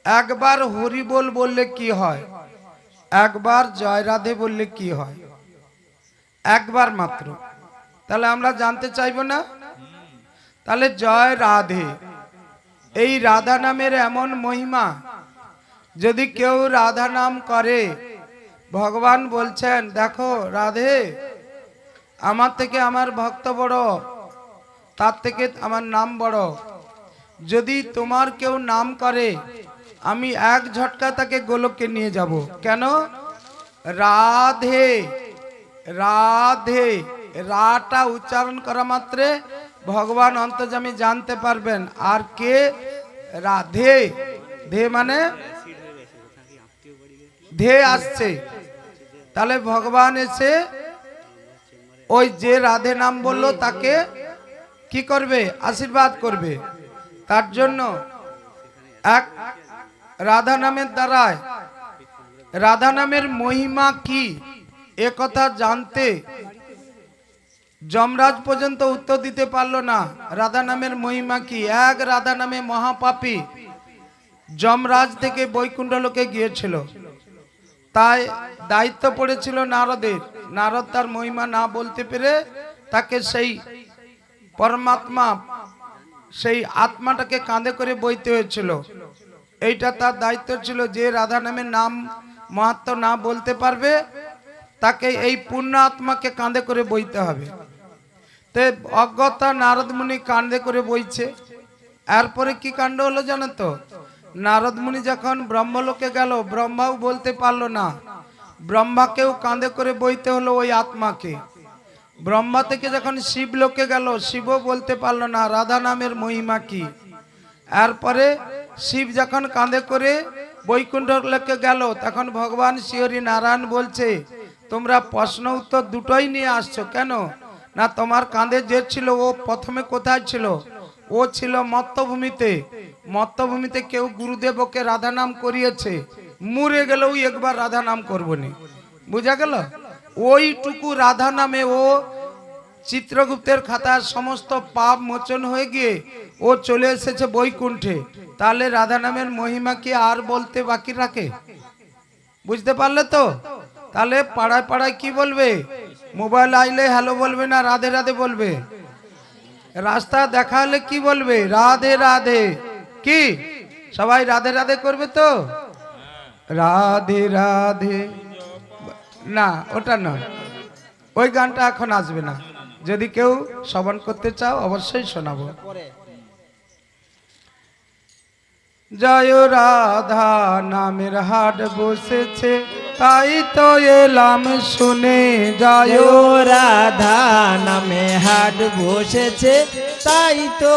একবার হরি বল বললে কি হয়, একবার জয় রাধে বললে কি হয়, একবার মাত্র। তাহলে আমরা জানতে চাইবো না? তাহলে জয় রাধে, এই রাধা নামের এমন মহিমা, যদি কেউ রাধা নাম করে ভগবান বলছেন দেখো রাধে, আমার থেকে আমার ভক্ত বড়, তার থেকে আমার নাম বড়। যদি তোমার কেউ নাম করে আমি এক ঝটকা তাকে গোলককে নিয়ে যাব। কেন? রাধে রাধে রাটা উচ্চারণ করা মাত্রে ভগবান অন্তর্যামী জানতে পারবেন আর কে রাধে। ধে মানে ধে আসছে, তাহলে ভগবান এসে ওই যে রাধে নাম বললো তাকে কি করবে? আশীর্বাদ করবে। তার জন্য এক রাধা নামের দ্বারায় রাধা নামের মহিমা কি এ কথা জানতে যমরাজ পর্যন্ত উত্তর দিতে পারলো না। রাধা নামের মহিমা কি? এক রাধা নামে মহাপাপী যমরাজ থেকে বৈকুণ্ঠ লোকে গিয়েছিল, তাই দায়িত্ব পড়েছিল নারদের। নারদ তার মহিমা না বলতে পেরে তাকে সেই পরমাত্মা সেই আত্মাটাকে কাঁধে করে বইতে হয়েছিল। এইটা তার দায়িত্ব ছিল, যে রাধা নামের নাম মাহাত্ম্য না বলতে পারবে তাকে এই পূর্ণ আত্মাকে কাঁধে করে বইতে হবে। তো অজ্ঞতা নারদ মুনি কাঁধে করে বইছে। এরপরে কি কাণ্ড হলো জানো তো? নারদ মুনি যখন ব্রহ্মলোকে গেল, ব্রহ্মাও বলতে পারলো না, ব্রহ্মাকেও কাঁধে করে বইতে হলো ওই আত্মাকে। ব্রহ্মা থেকে যখন শিবলোকে গেল, শিবও বলতে পারলো না রাধা নামের মহিমা কি। এরপরে শিব যখন কাঁধে করে বৈকুণ্ঠ লোকে গেল, তখন ভগবান শ্রী নারায়ণ বলছে তোমরা প্রশ্ন উত্তর দুটোই নিয়ে আসছো কেন? না, তোমার কাঁধে যে ছিল ও প্রথমে কোথায় ছিল? ও ছিল মত্তভূমিতে। মত্তভূমিতে কেউ গুরুদেব ওকে রাধা নাম করিয়েছে, মরে গেলেও একবার রাধা নাম করবনি। বুঝা গেল? ওইটুকু রাধা নামে ও চিত্রগুপ্তের খাতার সমস্ত পাপ মোচন হয়ে গিয়ে ও চলে এসেছে বৈকুণ্ঠে। তাহলে রাধা নামের মহিমা কি আর বলতে বাকি রাখে? বুঝতে পারলে তো? তাহলে পাড়ায় পাড়ায় কি বলবে? মোবাইল আইলে হ্যালো বলবে না রাধে রাধে বলবে? রাস্তা দেখা হলে কি বলবে? রাধে রাধে। কি সবাই রাধে রাধে করবে তো? রাধে রাধে না, ওটা নয়, ওই গানটা এখন আসবে না। যদি কেউ শ্রবণ করতে চাও অবশ্যই শোনাবো। জয় রাধা নামের হাট বসেছে, তাই তো এলাম শুনে। জয় রাধা নামে হাট বসেছে, তাই তো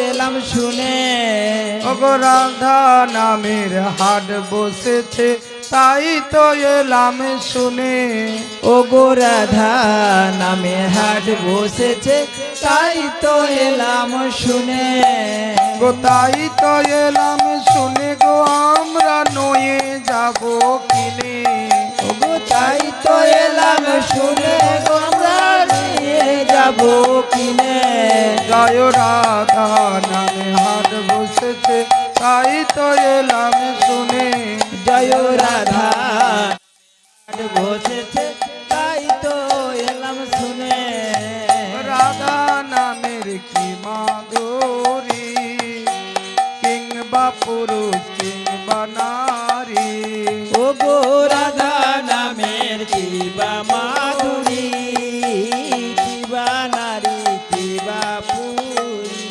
এলাম শুনে। ওগো রাধা নামের হাট বসেছে, তাই তো এলাম শুনে। ওগো রাধা নামে হাট বসেছে, তাই তো এলাম শুনে। গো তাই তো এলাম শুনে গো আমরা নয়ে যাব কিনে। ওগো তাই তো এলাম শুনে, গো আমরা নিয়ে যাব কিনে। জয় রাধা নামে হাট বসেছে, তাই তো এলাম শুনে। জয় রাধা হাট বসেছে, তাই তো এলাম শুনে। রাধা নামের কি মা মাধুরী কিবা নারী কিবা পুরী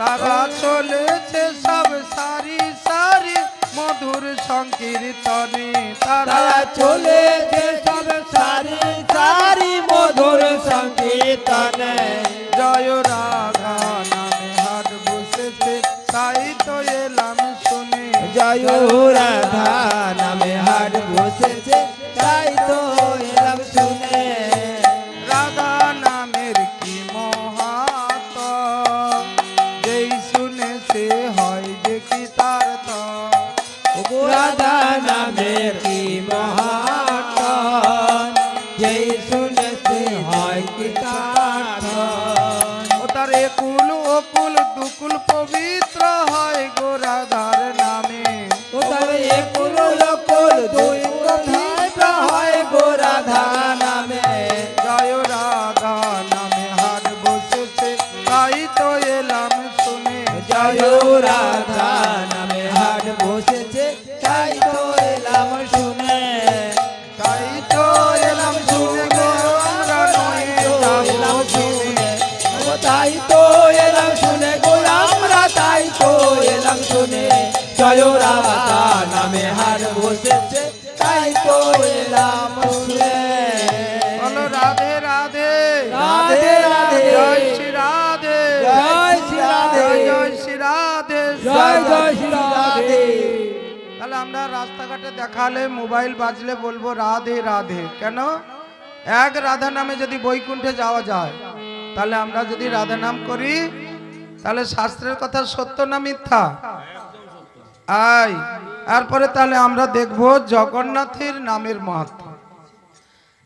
তারা চলেছে সব সারি সারি মধুর সংকীর্তনে তারা তারা চলেছে সব সারি সারি মধুর সংকীর্তনে জয় রাধা নামে হাট বসেছে তাই তো এলাম শুনে জয় রাধা নামে হাট বসেছে তাই তো এলাম শুনে রাধা নামের কি মহাত যেই শুনে সে হয় যে কি তার তো রাধা নামের কি মহাটন যেই শুনেছে হয় কি তার ও তার একুল অকুল দুকুল পবিত্র হয় গো রাধার নামে ও তবে একুল লকুল দুই পবিত্র হয় গো রাধা নামে জয় রাধা নামে হাট বসেছে তাই তো এলাম শুনে জয় রাধা নামে হাট বসেছে তাই তো এলাম শুনে তাই তো এলাম শুনে গো আমরা নয় এলাম যাবো শুনে ও তাই তো এলাম শুনে গো আমরা তাই তো এলাম শুনে জয় রাধা নামে হাট বসেছে তাই তো এলাম শুনে বলো রাধে রাধে রাধে রাধে জয় শ্রী রাধে জয় শ্রী রাধে জয় শ্রী রাধে জয় জয় শ্রী রাধে তাহলে আমরা রাস্তাঘাটে দেখালে মোবাইল বাজলে বলবো রাধে রাধে কেন এক রাধা নামে যদি বৈকুণ্ঠে যাওয়া যায় তাহলে আমরা যদি রাধা নাম করি তাহলে শাস্ত্রের কথা সত্য না মিথ্যা আই এরপরে তাহলে আমরা দেখব জগন্নাথের নামের মাহাত্ম্য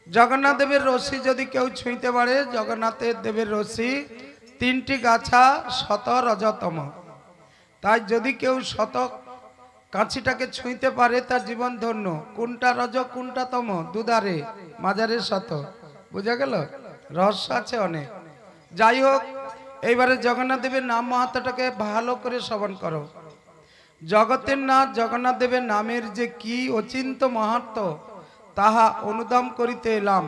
জগন্নাথ দেবের রশি যদি কেউ ছুঁইতে পারে জগন্নাথের দেবের রশি 3টি গাছা শত রজতম তাই যদি কেউ শত কাছিটাকে ছুঁইতে পারে তার জীবন ধন্য কোনটা রজ কোনটা তম দুধারে মাজারে শত বুঝা গেল রহস্য আছে অনেক যাই হোক এইবারে জগন্নাথ দেবের নাম মাহাত্ম্যটাকে ভালো করে শ্রবণ করো জগতের নাথ জগন্নাথ দেবের নামের যে কি অচিন্ত মাহাত্ম্য তাহা অনুদান করিতে এলাম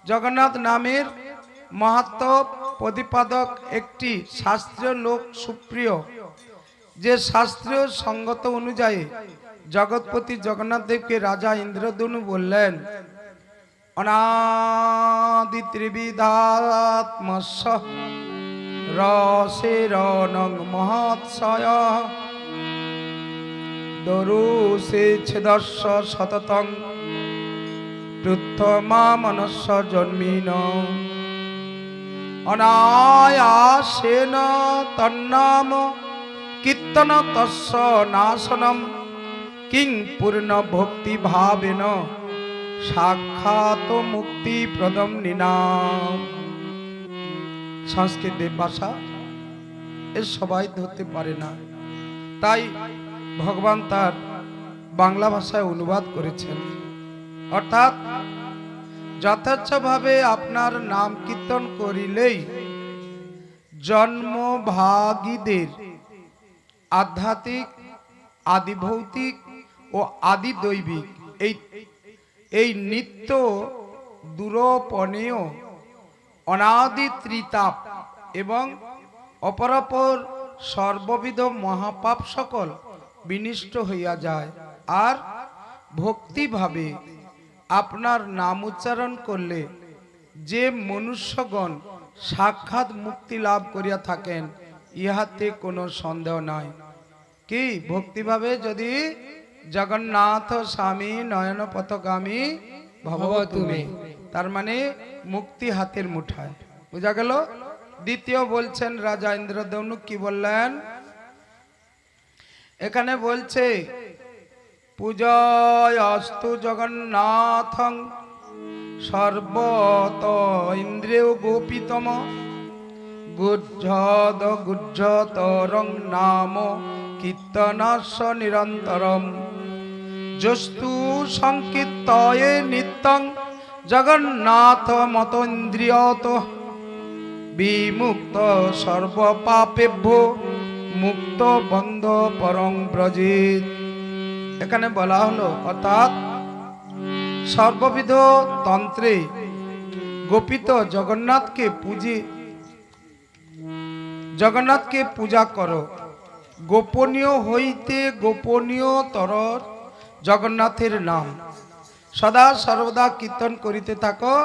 জগন্নাথ নামের মাহাত্ম্য প্রতিপাদক একটি শাস্ত্রীয় লোক সুপ্রিয় যে শাস্ত্রীয় সঙ্গত অনুযায়ী জগৎপতি জগন্নাথ দেবকে রাজা ইন্দ্রদনু বললেন অনাদি ত্রিবিধাত্মস্য রসেরনং মহৎসয় দরুষে ছেদস্য শততং পৃথমা মনস্য জন্মিন অনায়াসেন তন্নাম কীর্তন তস্য নাশনম কিং পূর্ণ ভক্তি ভাবেন সাক্ষাৎ মুক্তি প্রদম নিনাম সংস্কৃত ভাষা এর সবাই ধরতে পারে না তাই ভগবান তার বাংলা ভাষায় অনুবাদ করেছেন অর্থাৎ যথার্থভাবে আপনার নাম কীর্তন করিলেই জন্মভাগীদের আধ্যাত্মিক আদি ভৌতিক ও আদি দৈবিক এই নিত্য দূরপনেয় অনাদি ত্রিতাপ এবং অপরাপর সর্ববিধ মহাপাপ সকল বিনিষ্ট হইয়া যায় আর ভক্তিভাবে আপনার নাম উচ্চারণ করলে যে মনুষ্যগণ সাক্ষাৎ মুক্তি লাভ করিয়া থাকেন ইহাতে কোনো সন্দেহ নাই কি ভক্তিভাবে যদি জগন্নাথ স্বামী নয়ন পথগামী ভব তুমি তার মানে মুক্তি হাতের মুঠায় বুঝা গেল দ্বিতীয় বলছেন রাজা ইন্দ্রদনু কি বললেন এখানে বলছে পূজয় অস্তু জগন্নাথং সর্বত ইন্দ্রিয় গোপিতম গুজ্জদ গুজ্জতরং নাম কীর্তনস্য নিরন্তরম যস্তু সংকীর্তয়ে নিত্যং জগন্নাথ মতইন্দ্রিয়ত বিমুক্ত সর্বপাপেভ্যো মুক্ত বন্ধ পরং ব্রজিত এখানে বলা হলো অর্থাৎ সর্ববিধ তন্ত্রে গোপিত জগন্নাথকে পূজা করো। গোপনীয় হইতে গোপনীয়তর জগন্নাথের নাম সদা সর্বদা কীর্তন করিতে থাকো।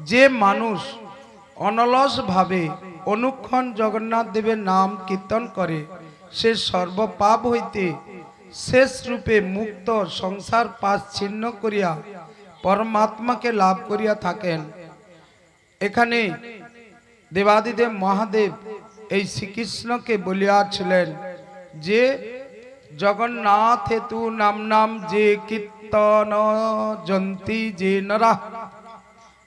যে মানুষ অনলস ভাবে অনুক্ষণ জগন্নাথ দেবের নাম কীর্তন করে, সে সর্বপাপ হইতে শেষ রূপে মুক্ত, সংসার পাশ ছিন্ন করিয়া পরমাত্মাকে লাভ করিয়া থাকেন। এখানে দেবাদিদেব মহাদেব এই শ্রীকৃষ্ণকে বলিয়াছিলেন যে জগন্নাথ হেতু নাম নাম যে কীর্তন জন্তি যে নরা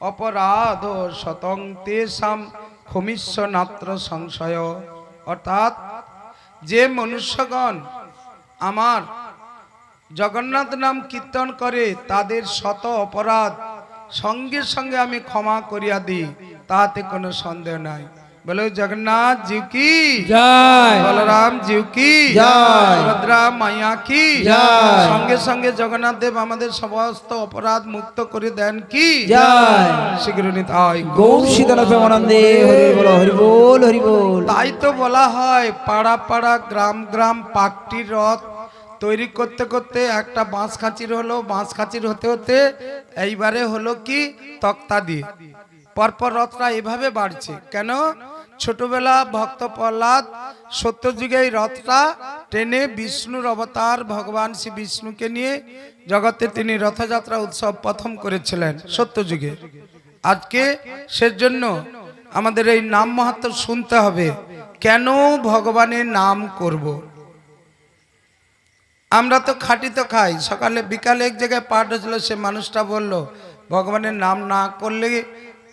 অপরাধ শতং তেষাম ক্ষমিষ্য নাত্র সংশয়। অর্থাৎ যে মনুষ্যগণ আমার জগন্নাথ নাম কীর্তন করে তাদের শত অপরাধ সঙ্গে সঙ্গে আমি ক্ষমা করিয়া দিই, তাতে কোনো সন্দেহ নাই। বলো জগন্নাথ জিউ কি জয়, বলরাম জিউ কি জয়, সুভদ্রা মাইয়া কি জয়। সঙ্গে সঙ্গে জগন্নাথ দেব আমাদের সমস্ত অপরাধ মুক্ত করে দেন কি জয়। শীঘ্র নিতাই গৌর শীতল প্রেমানন্দে হরি বল হরি বল হরি বল। তাই তো বলা হয় পাড়া পাড়া গ্রাম গ্রাম পাকটির রথ তৈরি করতে করতে একটা বাঁশ খাঁচির হলো, বাঁশ খাঁচির হতে হতে এইবারে হলো কি তক্তা দিয়ে। পরপর রথটা এভাবে বাড়ছে কেন? ছোটবেলা ভক্ত প্রহ্লাদ সত্যযুগে এই রথটা টেনে বিষ্ণুর অবতার ভগবান শ্রী বিষ্ণুকে নিয়ে জগতে তিনি রথযাত্রা উৎসব প্রথম করেছিলেন সত্যযুগে। আজকে সেজন্য আমাদের এই নাম মাহাত্ম্য শুনতে হবে। কেন ভগবানের নাম করব? আমরা তো খাঁটি তো খাই, সকালে বিকালে এক জায়গায় পাঠ হয়েছিল, সে মানুষটা বলল ভগবানের নাম না করলে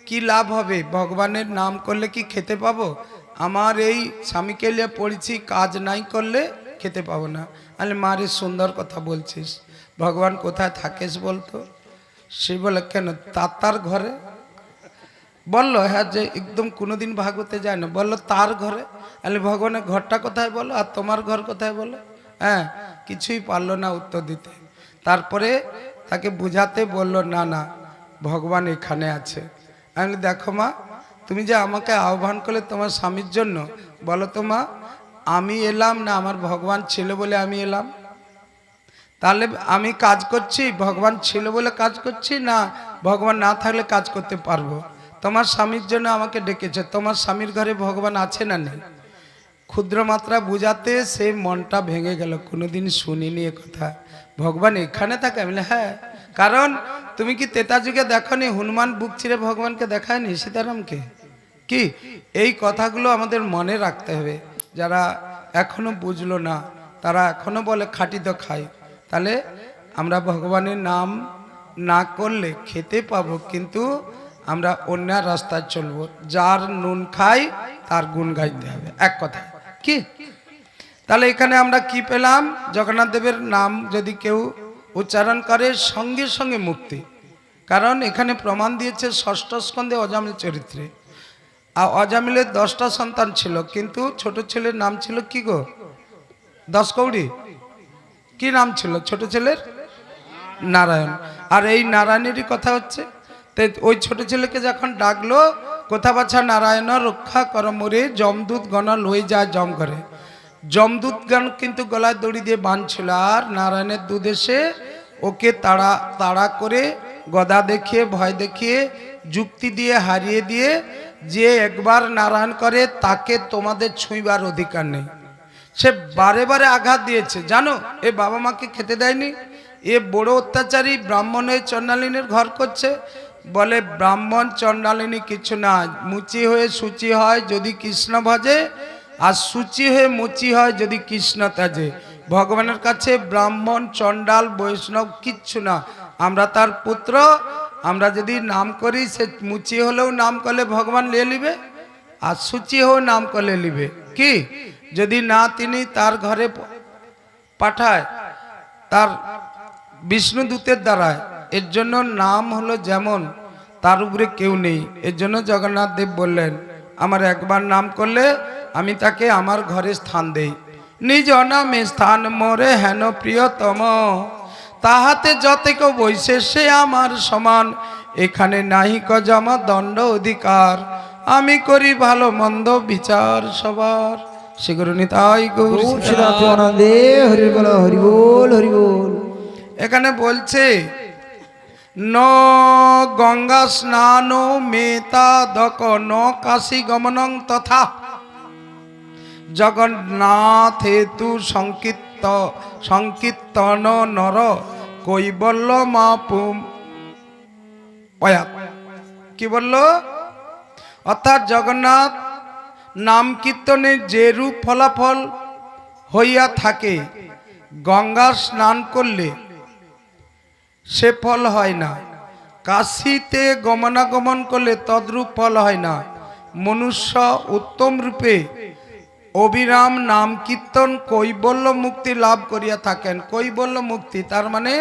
কি লাভ হবে, ভগবানের নাম করলে কি খেতে পাবো? আমার এই স্বামীকে নিয়ে পড়েছি, কাজ নাই করলে খেতে পাবো না। আরে মারে সুন্দর কথা বলছিস, ভগবান কোথায় থাকিস বলতো? সে বলে কেন তার ঘরে? বলল হ্যাঁ, যে একদম কোনোদিন ভাগবতে যায় না, বললো তার ঘরে। আরে ভগবানের ঘরটা কোথায় বলো, আর তোমার ঘর কোথায় বলো? হ্যাঁ, কিছুই পারলো না উত্তর দিতে। তারপরে তাকে বুঝাতে বলল না না ভগবান এখানে আছে। আমি দেখো মা, তুমি যে আমাকে আহ্বান করলে তোমার স্বামীর জন্য, বলো তো মা আমি এলাম না আমার ভগবান ছিল বলে আমি এলাম? তাহলে আমি কাজ করছি ভগবান ছিল বলে কাজ করছি, না ভগবান না থাকলে কাজ করতে পারবো? তোমার স্বামীর জন্য আমাকে ডেকেছে, তোমার স্বামীর ঘরে ভগবান আছে না নেই? ক্ষুদ্র মাত্রা বুঝাতে সেই মনটা ভেঙে গেল, কোনোদিন শুনিনি এ কথা, ভগবান এখানে থাকে। আমি বলি হ্যাঁ, কারণ তুমি কি তেতা যুগে দেখনি হনুমান বুক ছিঁড়ে ভগবানকে দেখায়নি সীতারামকে? কি এই কথাগুলো আমাদের মনে রাখতে হবে। যারা এখনো বুঝলো না তারা এখনো বলে খাঁটি তো খাই। তাহলে আমরা ভগবানের নাম না করলে খেতে পাবো, কিন্তু আমরা অন্য রাস্তায় চলবো। যার নুন খাই তার গুণ গাইতে হবে, এক কথা কি? তাহলে এখানে আমরা কি পেলাম? জগন্নাথ দেবের নাম যদি কেউ উচ্চারণ করে সঙ্গে সঙ্গে মুক্তি। কারণ এখানে প্রমাণ দিয়েছে ষষ্ঠ স্কন্ধে অজামিল চরিত্রে। আর অজামিলের 10টা সন্তান ছিল, কিন্তু ছোট ছেলের নাম ছিল কি গো? 10 কৌড়ি। কি নাম ছিল ছোট ছেলের? নারায়ণ। আর এই নারায়ণেরই কথা হচ্ছে। তো ওই ছোট ছেলেকে যখন ডাকলো, কোথা বাছা নারায়ণ রক্ষা কর মোরে, যমদূত গণ লয়ে যায় জম করে। যমদূত গণ কিন্তু গলায় দড়ি দিয়ে বাঁধছিল, আর নারায়ণের দুধ এসে ওকে তাড়া করে গদা দেখিয়ে ভয় দেখিয়ে যুক্তি দিয়ে হারিয়ে দিয়ে, যে একবার নারায়ণ করে তাকে তোমাদের ছুঁইবার অধিকার নেই। সে বারে বারে আঘাত দিয়েছে, জানো এ বাবা মাকে খেতে দেয়নি, এ বড় অত্যাচারী ব্রাহ্মণের চণ্ডালিনীর ঘর করছে। বলে ব্রাহ্মণ চণ্ডালিনী কিছু না, মুচি হয়ে সূচি হয় যদি কৃষ্ণ ভজে, আর সূচি হয়ে মুচি হয় যদি কৃষ্ণ ত্যাজে। ভগবানের কাছে ব্রাহ্মণ চণ্ডাল বৈষ্ণব কিচ্ছু না, আমরা তার পুত্র। আমরা যদি নাম করি, সে মুচি হলেও নাম করলে ভগবান নিয়ে নিবে, আর সূচি হয়েও নাম করলে নিবে। কি যদি না তিনি তার ঘরে পাঠায় তার বিষ্ণু দূতের দ্বারায়। এর জন্য নাম হলো যেমন, তার উপরে কেউ নেই। এর জন্য জগন্নাথ দেব বললেন আমার একবার নাম করলে আমি তাকে আমার ঘরে স্থান দেই। নিজ নামে স্থান মোরে হেন প্রিয়তম, তাহাতে যতেক বৈশে সে আমার সমান, এখানে নাহি কজমা দণ্ড অধিকার, আমি করি ভালো মন্দ বিচার সবার। শ্রী গুরু নিতাই গৌর গৌর সীতারাম। শ্রীনাথ আনন্দে হরি বল হরি বল হরি বল। এখানে বলছে ন গঙ্গা স্নান মেতা দক ন কাশী গমনং তথা, জগন্নাথ হেতু সংকীর্তন নর কৈবল্য মাপুম পয়াত। কি বলল? অর্থাৎ জগন্নাথ নাম কীর্তনের যে রূপ ফলাফল হইয়া থাকে, গঙ্গা স্নান করলে সে ফল হয় না, কাশীতে গমনাগমন করলে তদ্রূপ ফল হয় না। মনুষ্য উত্তম রূপে অবিরাম নাম কীর্তন কৈবল্য মুক্তি লাভ করিয়া থাকেন। কৈবল্য মুক্তি তার মানে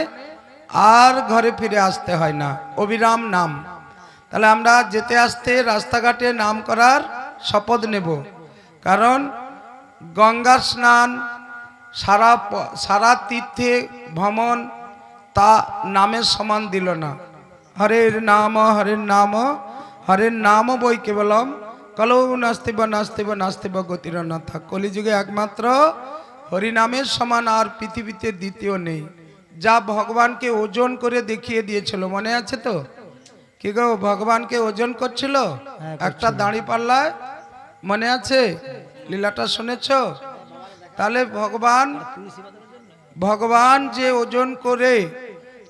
আর ঘরে ফিরে আসতে হয় না, অবিরাম নাম। তাহলে আমরা যেতে আসতে রাস্তাঘাটে নাম করার শপথ নেব, কারণ গঙ্গা স্নান সারা তীর্থে ভ্রমণ তা নামের সমান দিল না। হরের নাম হরের নাম হরের নাম বই কেবলম কলৌ নাস্তিব নাস্তিব নাস্তিব গতির নাথা। কলিযুগে একমাত্র হরিনামের সমান আর পৃথিবীতে দ্বিতীয় নেই। যা ভগবানকে ওজন করে দেখিয়ে দিয়েছিল, মনে আছে তো? কি গো, ভগবানকে ওজন করছিল একটা দাঁড়ি পাল্লায়, মনে আছে? লীলাটা শুনেছ? তাহলে ভগবান যে ওজন করে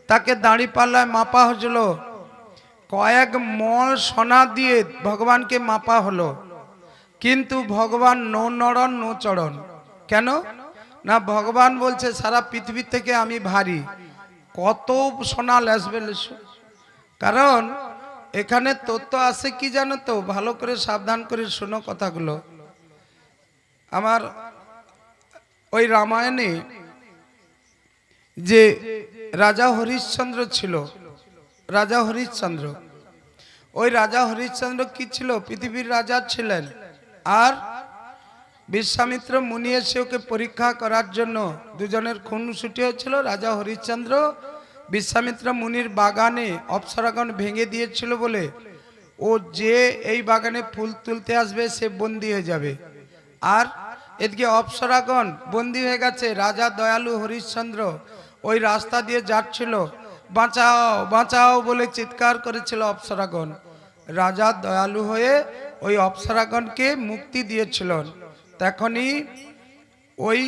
তাকে দাঁড়ি পাল্লায় মাপা হয়েছিল, কয়েক মল সোনা দিয়ে ভগবানকে মাপা হলো, কিন্তু ভগবান নো নড়ন নো চড়ন। কেন না? ভগবান বলছে সারা পৃথিবী থেকে আমি ভারী, কত সোনা লেসবে লেসো। কারণ এখানে তত্ত্ব আছে কি জানো তো? ভালো করে সাবধান করে শোনো কথাগুলো। আমার ওই রামায়ণে যে রাজা হরিশ্চন্দ্র ছিল, রাজা হরিশ্চন্দ্র, ওই রাজা হরিশ্চন্দ্র কি ছিল? পৃথিবীর রাজা ছিলেন। আর বিশ্বামিত্র মুনি এসে ওকে পরীক্ষা করার জন্য দুজনের খুনসুটি হয়েছিল। রাজা হরিশ্চন্দ্র বিশ্বামিত্র মুনির বাগানে অপ্সরাগণ ভেঙে দিয়েছিল বলে ও যে এই বাগানে ফুল তুলতে আসবে সে বন্দী হয়ে যাবে। আর এদিকে অপ্সরাগণ বন্দী হয়ে গেছে। রাজা দয়ালু হরিশ্চন্দ্র ওই রাস্তা দিয়ে যাচ্ছিল, বাঁচাও বাঁচাও বলে চিৎকার করেছিল অপ্সরাগণ। রাজা দয়ালু হয়ে ওই অপ্সরাগণকে মুক্তি দিয়েছিলেন। তখনই ওই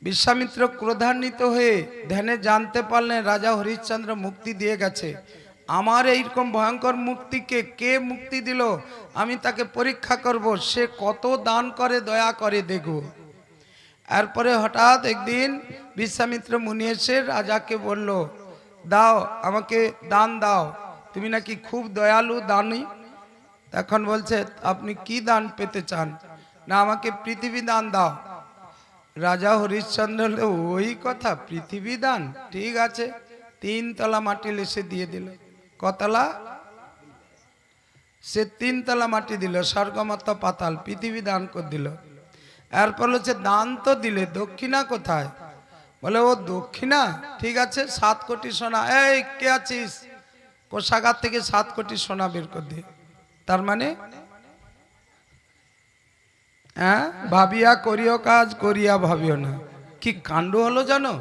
বিশ্বামিত্র ক্রোধান্বিত হয়ে ধ্যানে জানতে পারলেন রাজা হরিশ্চন্দ্র মুক্তি দিয়ে গেছে। আমার এইরকম ভয়ঙ্কর মুক্তিকে কে মুক্তি দিল, আমি তাকে পরীক্ষা করব, সে কত দান করে দয়া করে দেখব। এরপরে হঠাৎ একদিন বিশ্বামিত্র মুনি এসে রাজাকে বলল, দাও আমাকে দান দাও, তুমি নাকি খুব দয়ালু দানী। তখন বলছে, আপনি কি দান পেতে চান? না, আমাকে পৃথিবী দান দাও। রাজা হরিশ্চন্দ্র ওই কথা, পৃথিবী দান? ঠিক আছে, 3 তলা মাটি লেসে দিয়ে দিল। কতলা? সে 3 তলা মাটি দিল, স্বর্গমত্ত পাতাল, পৃথিবী দান করে দিল। এরপর হচ্ছে দান তো দিলে, দক্ষিণা কোথায়? বলে ও দক্ষিণা, ঠিক আছে 7 কোটি সোনা। এই কে আছিস? কোষাগার থেকে 7 কোটি সোনা বের করে দে। তার মানে হ্যাঁ, ভাবিয়া করিও কাজ, করিয়া ভাবিও না। কি কাণ্ড হলো জানো?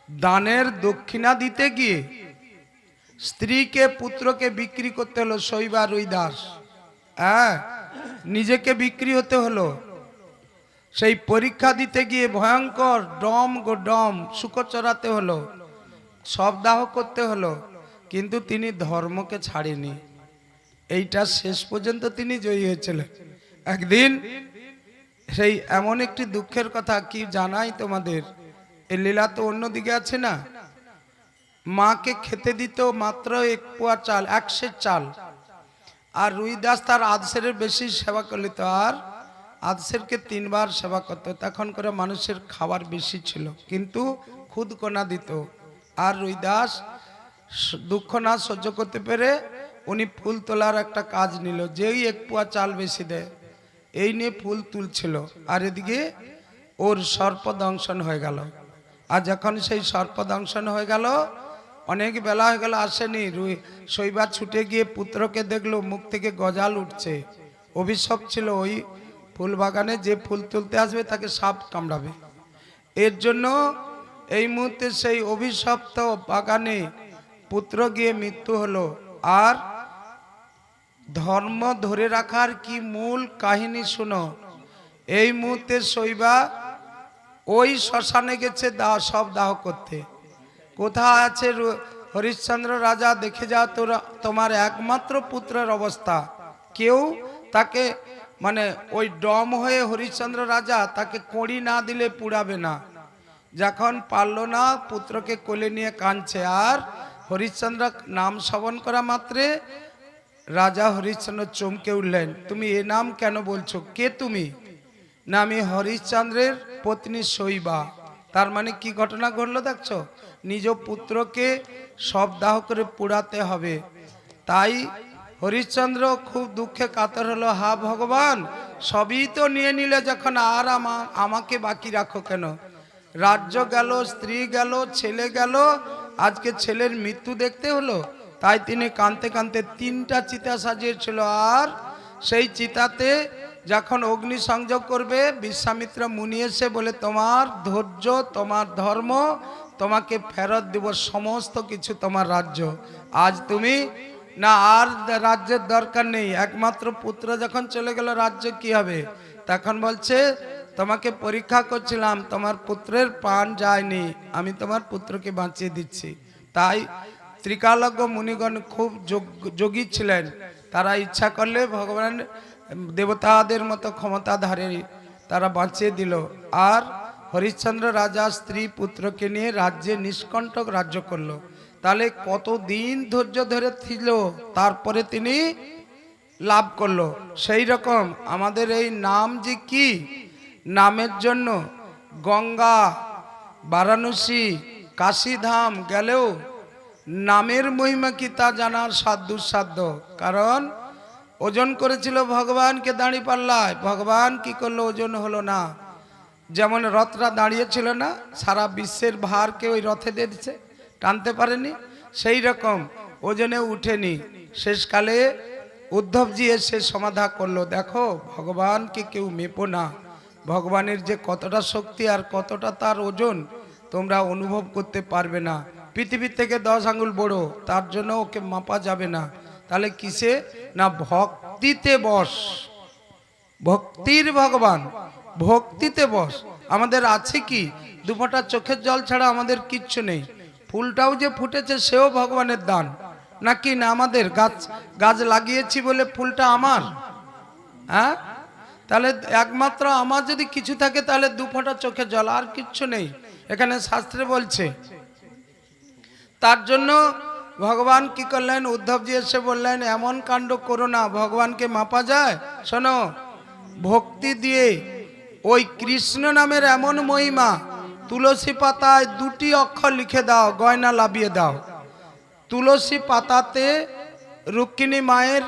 দানের দক্ষিণা দিতে গিয়ে স্ত্রীকে পুত্রকে বিক্রি করতে হলো, শৈবা রুই দাস। হ্যাঁ, নিজেকে বিক্রি হতে হলো। সেই পরীক্ষা দিতে গিয়ে ভয়ঙ্কর ডম গো ডম শুকর চড়াতে হলো, শবদাহ করতে হলো, কিন্তু তিনি ধর্মকে ছাড়েনি। এইটা শেষ পর্যন্ত তিনি জয়ী হয়েছিলেন। একদিন সেই এমন একটি দুঃখের কথা কি জানাই তোমাদের, এই লীলা তো অন্যদিকে আছে না। মাকে খেতে দিত মাত্র 1 পোয়া চাল, 1 সের চাল। আর রুই দাস তার আধসেরের বেশি সেবা করলিত, আর আধসেরকে 3 বার সেবা করত। তখন করে মানুষের খাবার বেশি ছিল, কিন্তু খুদ কোনা দিত। আর রুই দাস দুঃখ না সহ্য করতে পেরে উনি ফুল তোলার একটা কাজ নিল। যেই 1 পোয়া চাল বেশি দেয়, এই নিয়ে ফুল তুলছিল, আর এদিকে ওর সর্প দংশন হয়ে গেল। আর যখন সেই সর্পদংশন হয়ে গেল, অনেক বেলা হয়ে গেল আসেনি, শৈবা ছুটে গিয়ে পুত্রকে দেখলো মুখ থেকে গজাল উঠছে। অভিশাপ ছিল ওই ফুল বাগানে যে ফুল তুলতে আসবে তাকে সাপ কামড়াবে। এর জন্য এই মুহূর্তে সেই অভিশপ্ত বাগানে পুত্র গিয়ে মৃত্যু হলো। আর ধর্ম ধরে রাখার কি মূল কাহিনী শুনো। এই মুহূর্তে শৈবা ওই শ্মশানে গেছে সব দাহ করতে। কোথায় আছে হরিশ্চন্দ্র রাজা, দেখে যাও তোমার একমাত্র পুত্রের অবস্থা। কেউ তাকে মানে ওই ডম হয়ে হরিশ্চন্দ্র রাজা তাকে কড়ি না দিলে পুড়াবে না। যখন পারল না, পুত্রকে কোলে নিয়ে কাঁদছে। আর হরিশ্চন্দ্র নাম শ্রবণ করা মাত্রে রাজা হরিশ্চন্দ্র চমকে উঠলেন। তুমি এ নাম কেন বলছো? কে তুমি? না, আমি হরিশ্চন্দ্রের পত্নী শৈবা। তার মানে কি ঘটনা ঘটলো দেখছো? নিজ পুত্রকে সব দাহ করে পোড়াতে হবে। তাই হরিশ্চন্দ্র খুব দুঃখে কাতর হলো। হা ভগবান, সবই তো নিয়ে নিলে যখন, আর আমাকে বাকি রাখো কেন? রাজ্য গেল, স্ত্রী গেল, ছেলে গেল, আজকে ছেলের মৃত্যু দেখতে হলো। তাই তিনি কাঁদতে কাঁদতে 3টা চিতা সাজিয়েছিল। আর সেই চিতাতে যখন অগ্নি সংযোগ করবে, বিশ্বামিত্র মুনি এসে বলে, তোমার ধৈর্য, তোমার ধর্ম, তোমাকে ফেরত দেব সমস্ত কিছু, তোমার রাজ্য। আজ তুমি না, আর রাজ্যের দরকার নেই। একমাত্র পুত্র যখন চলে গেল, রাজ্য কি হবে? তখন বলছে, তোমাকে পরীক্ষা করছিলাম, তোমার পুত্রের প্রাণ যায়নি, আমি তোমার পুত্রকে বাঁচিয়ে দিচ্ছি। তাই ত্রিকালজ্ঞ মুনিগণ খুব যোগী ছিলেন। তারা ইচ্ছা করলে ভগবান দেবতাদের মতো ক্ষমতাধারী, তারা বাঁচিয়ে দিল। আর হরিশ্চন্দ্র রাজা স্ত্রী পুত্রকে নিয়ে রাজ্যে নিষ্কণ্টক রাজ্য করলো। তাহলে কতদিন ধৈর্য ধরে ছিল, তারপরে তিনি লাভ করলো। সেই রকম আমাদের এই নাম যে কি, নামের জন্য গঙ্গা, বারাণসী, কাশীধাম গেলেও নামের মহিমা কি তা জানার সাধ্য। কারণ ওজন করেছিল ভগবানকে দাঁড়িপাল্লায়, ভগবান কি করলো? ওজন হলো না। যেমন রথটা দাঁড়িয়েছিল না, সারা বিশ্বের ভারকে ওই রথে দিয়েছে, টানতে পারেনি। সেই রকম ওজনে উঠেনি। শেষকালে উদ্ধবজি এসে সমাধা করলো, দেখো ভগবানকে কেউ মেপো না। ভগবানের যে কতটা শক্তি আর কতটা তার ওজন তোমরা অনুভব করতে পারবে না। পৃথিবীর থেকে 10 আঙ্গুল বড়, তার জন্য ওকে মাপা যাবে না। তাহলে কিসে? না, ভক্তিতে বস। ভক্তির ভগবান, ভক্তিতে বস। আমাদের আছে কি? 2 ফোঁটা চোখের জল ছাড়া আমাদের কিচ্ছু নেই। ফুলটাও যে ফুটেছে সেও ভগবানের দান নাকি? না, আমাদের গাছ লাগিয়েছি বলে ফুলটা আমার? হ্যাঁ, তাহলে একমাত্র আমার যদি কিছু থাকে তাহলে 2 ফোঁটা চোখের জল, আর কিচ্ছু নেই। এখানে শাস্ত্রে বলছে। তার জন্য ভগবান কি করলেন? উদ্ধবজি এসে বললেন, এমন কাণ্ড করো না, ভগবানকে মাপা যায়? শোনো, ভক্তি দিয়ে ওই কৃষ্ণ নামের এমন মহিমা, তুলসী পাতায় 2টি অক্ষর লিখে দাও, গয়না লাভিয়ে দাও। তুলসী পাতাতে রুক্মিণী মায়ের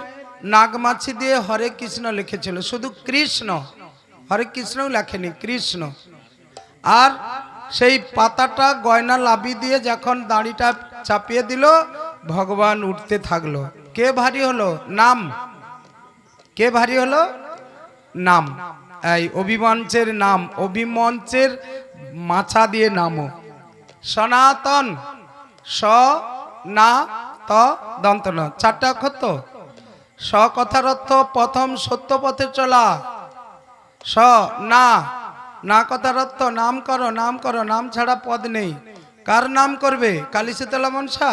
নাগমাছি দিয়ে হরে কৃষ্ণ লিখেছিল, শুধু কৃষ্ণ, হরে কৃষ্ণ লেখেনি, কৃষ্ণ। আর সেই পাতাটা গয়না লাভি দিয়ে যখন দাড়িটা চাপিয়ে দিল, ভগবান উঠতে থাকলো। কে ভারী হলো? নাম। কে ভারী হলো? নাম। এই অভিমঞ্চের নাম, অভিমঞ্চের মাছা দিয়ে নামো। সনাতন, স না ত দন্ত ন, 4টা অক্ষর তো। স কথার অর্থ প্রথম সত্য পথে চলা। স না, না কথার অর্থ নাম করো, নাম করো, নাম ছাড়া পদ নেই। কার নাম করবে? কালী শীতলা মনসা?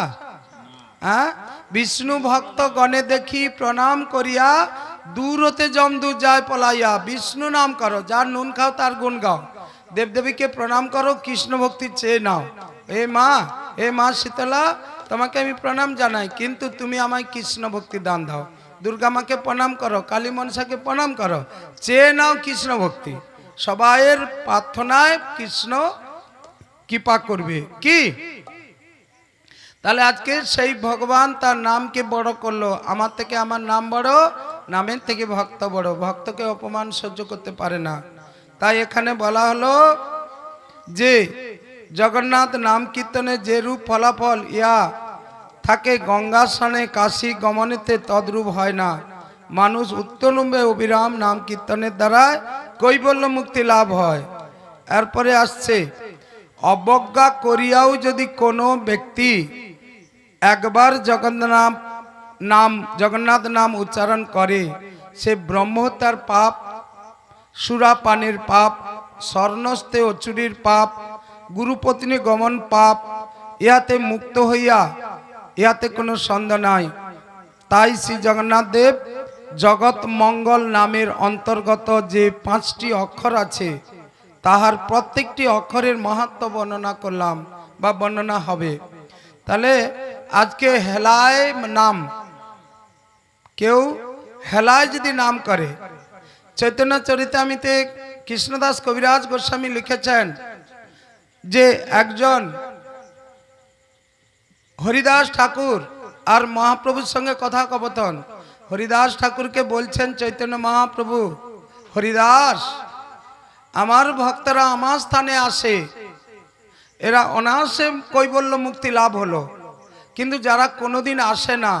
হ্যাঁ, বিষ্ণু ভক্ত গণে দেখি প্রণাম করিয়া, দূর হতে জমদূর যায় পলাইয়া। বিষ্ণু নাম করো, যার নুন খাও তার গুণ গাও। দেবদেবীকে প্রণাম করো, কৃষ্ণ ভক্তি চেয়ে নাও। এ মা শীতলা, তোমাকে আমি প্রণাম জানাই, কিন্তু তুমি আমায় কৃষ্ণ ভক্তি দান দাও। দুর্গা মাকে প্রণাম করো, কালী মনসাকে প্রণাম করো, চেয়ে নাও কৃষ্ণ ভক্তি। সবাইয়ের প্রার্থনায় কৃষ্ণ কৃপা করবে। কি? তাহলে আজকে সেই ভগবান তার নামকে বড় করলো। আমার থেকে আমার নাম বড়, নামের থেকে ভক্ত বড়। ভক্তকে অপমান সহ্য করতে পারে না। তাই এখানে বলা হলো যে জগন্নাথ নাম কীর্তনে যে রূপ ফলাফল ইয়া থাকে গঙ্গা স্নানে কাশী গমনেতে তদ্রূপ হয় না। মানুষ উত্তরম্বে অবিরাম নাম কীর্তনের দ্বারা কৈবল্য মুক্তি লাভ হয়। এরপরে আসছে অবজ্ঞা করিয়াও যদি কোনো ব্যক্তি একবার জগন্নাথ নাম উচ্চারণ করে, সে ব্রহ্মহত্যার পাপ, সুরাপানের পাপ, স্বর্ণস্তে ও চুরির পাপ, গুরুপত্নী গমন পাপ ইহাতে মুক্ত হইয়া, ইহাতে কোনো সন্দেহ নাই। তাই শ্রী জগন্নাথ দেব জগৎ মঙ্গল নামের অন্তর্গত যে 5টি অক্ষর আছে, তাহার প্রত্যেকটি অক্ষরের মাহাত্ম্য বর্ণনা করলাম বা বর্ণনা হবে। তাহলে আজকে হেলায় নাম, কেউ হেলায় যদি নাম করে, চৈতন্য চরিতামৃতে কৃষ্ণদাস কবিরাজ গোস্বামী লিখেছেন যে একজন হরিদাস ঠাকুর আর মহাপ্রভুর সঙ্গে কথা কথন, হরিদাস ঠাকুরকে বলছেন চৈতন্য মহাপ্রভু, হরিদাস আমার ভক্তরা আমার স্থানে আসে, এরা অনায়াসে কৈবল্য মুক্তি লাভ হলো, কিন্তু যারা কোনোদিন আসে না,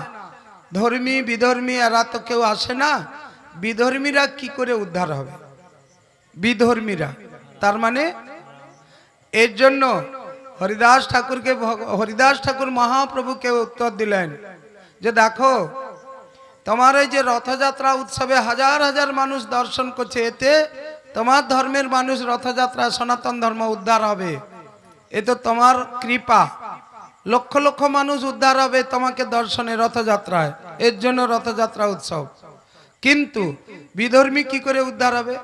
ধর্মী বিধর্মী এরা তো কেউ আসে না, বিধর্মীরা কি করে উদ্ধার হবে? বিধর্মীরা তার মানে এর জন্য হরিদাস ঠাকুর মহাপ্রভুকে উত্তর দিলেন যে দেখো, তোমার এই যে রথযাত্রা উৎসবে হাজার হাজার মানুষ দর্শন করছে, এতে তোমার ধর্মের মানুষ রথযাত্রা সনাতন ধর্ম উদ্ধার হবে, এ তো তোমার কৃপা। লক্ষ লক্ষ মানুষ উদ্ধার হবে তোমাকে দর্শনে রথযাত্রায়, এর জন্য রথযাত্রা উৎসব। কিন্তু বিধর্মী কি করে উদ্ধার হবে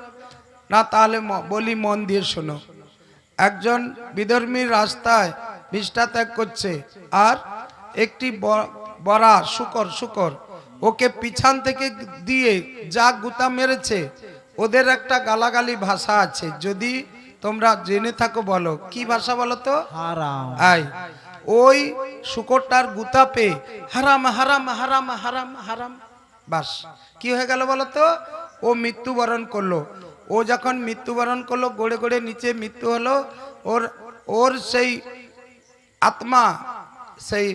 না? তাহলে বলি মন দিয়ে শোনো। একজন বিধর্মীর রাস্তায় বিষ্ঠা ত্যাগ করছে, আর একটি বড়া শুকর ওকে পিছন থেকে দিয়ে যা গুতা মেরেছে, ওদের একটা গালাগালি ভাষা আছে, যদি তোমরা জেনে থাকো বলো, কি ভাষা বলো তো? হারাম। ওই শুকরটার গুতা পেয়ে হারাম হারাম হারাম হারাম হারাম, বাস কি হয়ে গেল বলো তো? ও মৃত্যুবরণ করলো। ও যখন মৃত্যুবরণ করলো, গড়ে গড়ে নিচে মৃত্যু হলো, ওর সেই আত্মা সেই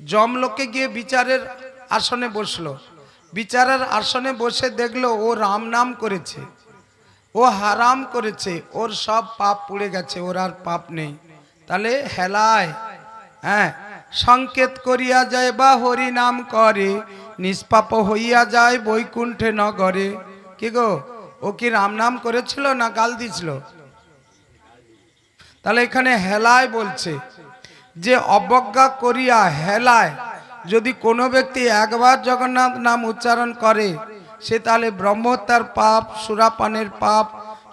যমলোকে গিয়ে বিচারের আসনে বসলো। বিচারের আসনে বসে দেখলো ও রাম নাম করেছে, ও হারাম করেছে, ওর সব পাপ পুড়ে গেছে, ওর আর পাপ নেই। তাহলে হেলায় সংকেত করিয়া যায় বা হরি নাম করে, নিষ্পাপ হইয়া যায় বৈকুণ্ঠে নগরে। কি গো, ও কি রাম নাম করেছিল না গাল দিছিল? তাহলে এখানে হেলায় বলছে যে অবজ্ঞা করিয়া হেলায় যদি কোনো ব্যক্তি একবার জগন্নাথ নাম উচ্চারণ করে, সে তাহলে ব্রহ্মহত্যার পাপ, সুরাপানের পাপ,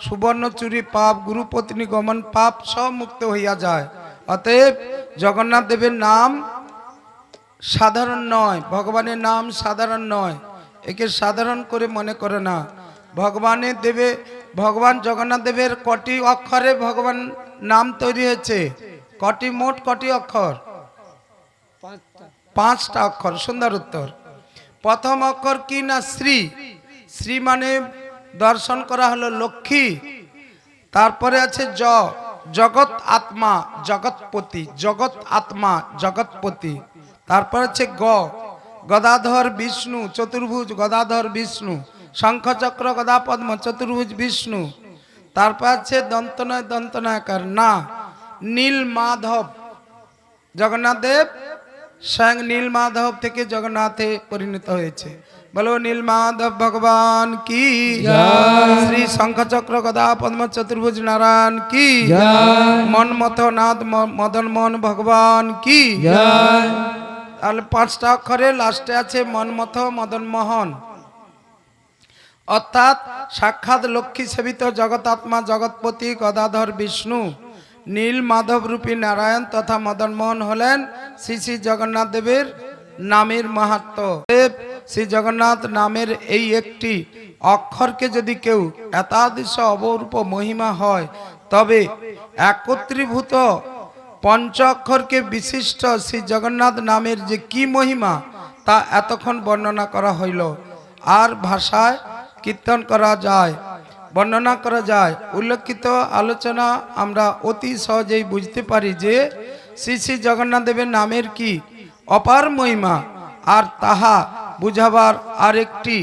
সুবর্ণ চুরি পাপ, গুরুপত্নী গমন পাপ সব মুক্ত হইয়া যায়। অতএব জগন্নাথ দেবের নাম সাধারণ নয়, ভগবানের নাম সাধারণ নয়, একে সাধারণ করে মনে করে না। ভগবান জগন্নাথ দেবের কটি অক্ষরে ভগবান নাম তৈরি হয়েছে? কটি, মোট কটি অক্ষর? 5টা অক্ষর। সুন্দর উত্তর। প্রথম অক্ষর কি না? শ্রী। শ্রী মানে দর্শন করা হলো লক্ষ্মী। তারপরে আছে জগৎ আত্মা জগৎপতি, জগৎ আত্মা জগৎপতি। তারপর আছে গদাধর বিষ্ণু, চতুর্ভুজ গদাধর বিষ্ণু, শঙ্খচক্র গদা পদ্ম চতুর্ভুজ বিষ্ণু। তারপর আছে দন্তনয় দন্তনায়কার না, নীল মাধব। জগন্নাথ দেব স্বয়ং নীল মাধব থেকে জগন্নাথে পরিণত হয়েছে। বলো নীল মাধব ভগবান কি জয়। শ্রী শঙ্খচক্র গদা পদ্ম চতুর্ভুজ নারায়ণ কি জয়। মনমথ নাথ মদন মোহন ভগবান কি জয়। তাহলে 5টা অক্ষরে লাস্টে আছে মনমথ মদন মোহন, অর্থাৎ সাক্ষাৎ লক্ষ্মী সেবিত জগতাত্মা জগৎপতি গদাধর বিষ্ণু, নীল মাধব রূপী নারায়ণ তথা মদন মোহন হলেন শ্রী শ্রী জগন্নাথ দেবের নামের মাহাত্ম্য। শ্রী জগন্নাথ নামের এই একটি অক্ষরকে যদি কেউ এতাদৃশ অপরূপ মহিমা হয়, তবে একত্রীভূত পঞ্চ অক্ষরকে বিশিষ্ট শ্রী জগন্নাথ নামের যে কি মহিমা, তা এতক্ষণ বর্ণনা করা হইল। আর ভাষায় কীর্তন করা যায়। বর্ণনা করা যায়। উল্লেখিত আলোচনা আমরা অতি সহজেই বুঝতে পারি যে শ্রী শ্রী জগন্নাথ দেবের নামের কি অপার মহিমা, আর তাহা বুঝাবার আরেকটি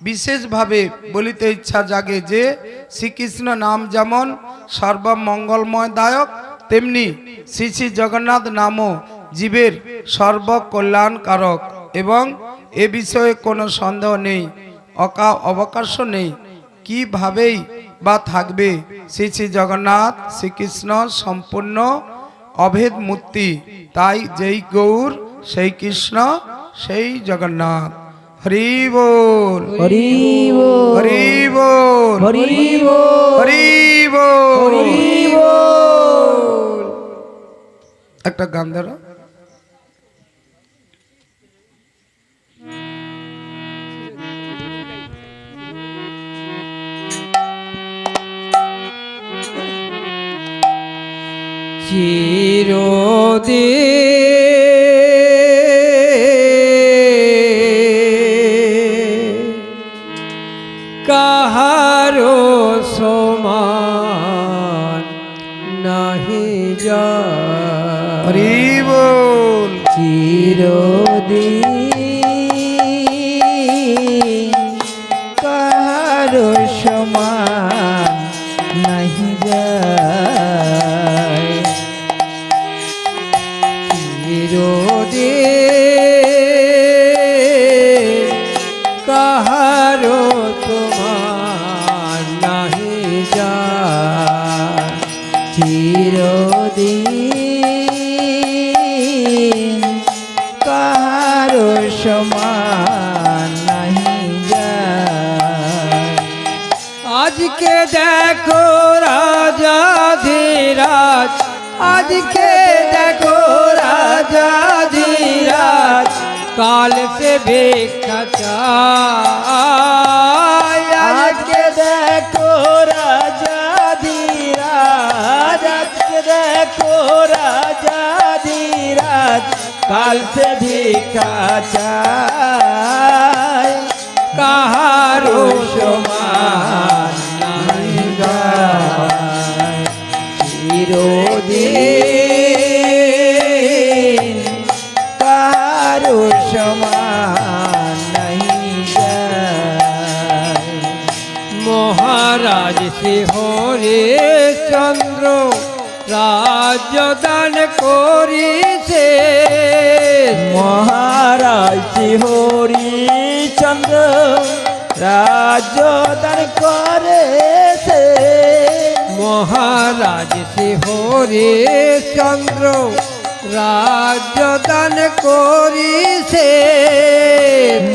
বিশেষভাবে বলিতে ইচ্ছা জাগে যে শ্রীকৃষ্ণ নাম যেমন সর্বমঙ্গলময়দায়ক, তেমনি শ্রী শ্রী জগন্নাথ নামও জীবের সর্বকল্যাণকারক, এবং এ বিষয়ে কোনো সন্দেহ নেই, অবকাশ নেই। কিভাবেই বা থাকবে শ্রী শ্রী জগন্নাথ শ্রীকৃষ্ণ সম্পূর্ণ অভেদ মূর্তি, তাই যেই গৌর সেই কৃষ্ণ সেই জগন্নাথ। হরি বল হরি বল হরি বল হরি বল হরি বল। হরি বল। একটা গান ধরো। কাহারো সমান নাহি যায়। হরি বল চিরদিন কাহারো সমান নাহি যায়। চিরদিন কাহারো সমান নাহি যায়। চিরদিন কাহারো সমান নাহি যায়। আজকে দেখো রাজাধিরাজ, আজকে দেখো রাজাধিরাজ, কাল সে ভিক্ষা চায়। আজকে দেখো রাজাধিরাজ, আজকে দেখো রাজাধিরাজ, কাল সে ভিক্ষা চায়। কাহারো সমান নাহি যায়। চিরদিন কাহারো সমান নাহি যায়। মহারাজ শ্রী হরিশ্চন্দ্র রাজ্যদান করিছে। মহারাজ শ্রী হরিশ্চন্দ্র রাজ্যদান করেছে। মহারাজ শ্রী হরিশ্চন্দ্র রাজ্যদান করিছে।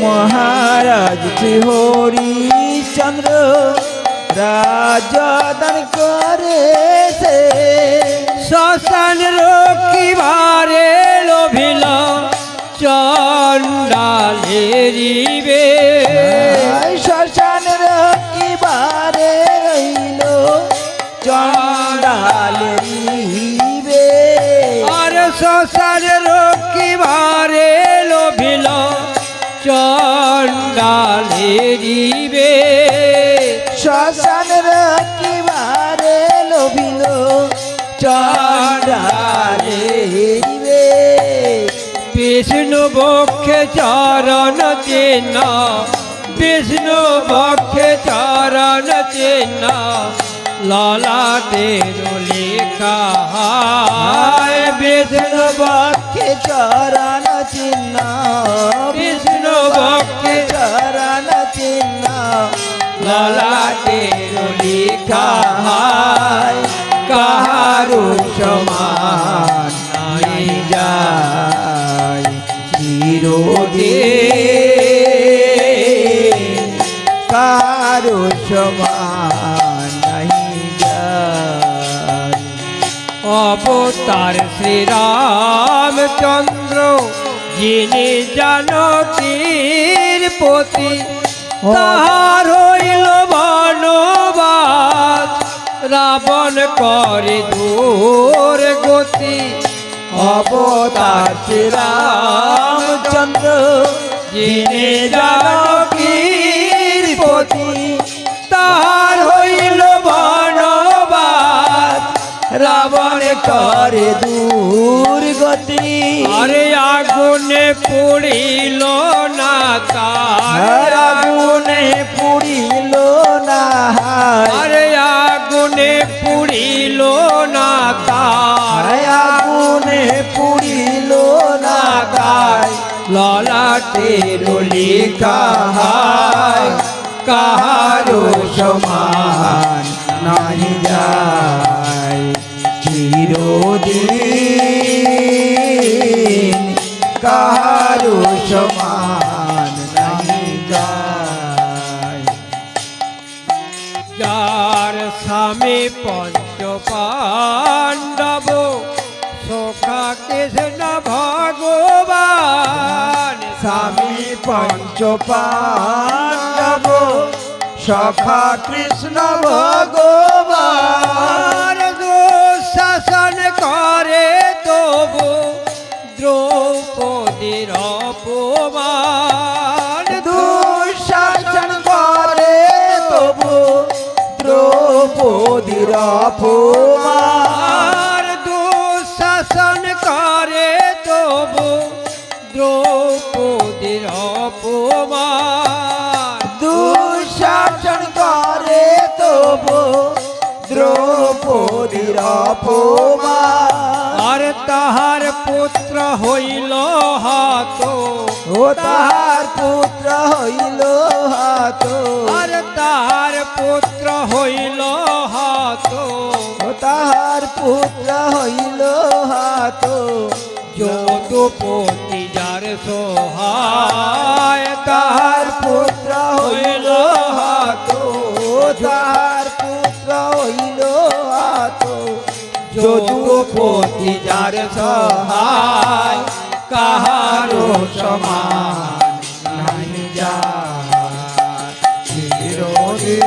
মহারাজ শ্রী হরিশ্চন্দ্র রাজ্যদান করেছে। শ্মশান রক্ষিবারে লোভিল চণ্ডালেরিবে। শ্মশান রক্ষিবারে রইল চণ্ডালেরিবে। আর শ্মশান রক্ষিবারে লোভিল চণ্ডালেরিবে। শ্মশান রক্ষিবারে লোভিল চণ্ডালেরিবে। বিষ্ণু বক্ষে চরণ চিহ্ন, বিষ্ণু বক্ষে চরণ চিহ্ন, ললাটে লেখা। বিষ্ণু বক্ষে চরণ চিহ্ন, বিষ্ণু বক্ষে চরণ চিহ্ন, ললাটে লেখা। কাহারো সমান নাহি যায়। চিরদিন কাহারো সমান নাহি যায়। অবতার শ্রীরামচন্দ্র যিনি জানকীর পতি, তাহার হইল বনবাস, রাবণ করে দূর গতি। অবতার শ্রীরামচন্দ্র যিনি জানকীর পতি, তাহার হইল করে দুর্গতি আরে আগুনে পুড়িল না তার আগুনে পুড়িল না আরে আগুনে পুড়িল না তার আগুনে পুড়িল না গায় ললাটে লেখা হায় কাহারো সমান নাহি যায় চিরদিন কাহারো সমান নাহি যায় যার স্বামী পঞ্চ পাণ্ডব সখা কৃষ্ণ ভগবান স্বামী পঞ্চ পাণ্ডব সখা কৃষ্ণ ভগবান শাসন করে তবু দ্রৌপদীর অপমান দুঃশাসন করে তবু দ্রৌপদীর অপমান দুঃশাসন করে তবু দ্রৌপদীর অপমান দুঃশাসন করে তবু দ্রৌপদীর অপমান আর তাহার পুত্র হইল হাত ও তাহার পুত্র হইল হাত আর তাহার পুত্র হইল হাত ও তাহার পুত্র হইল হাত যদুপতি যার সহায় তাহার পুত্র হইল হাত তাহার পুত্র হইল হাত যদুপতি যার সহায় কাহারো সমান নাহি যায় চিরদিন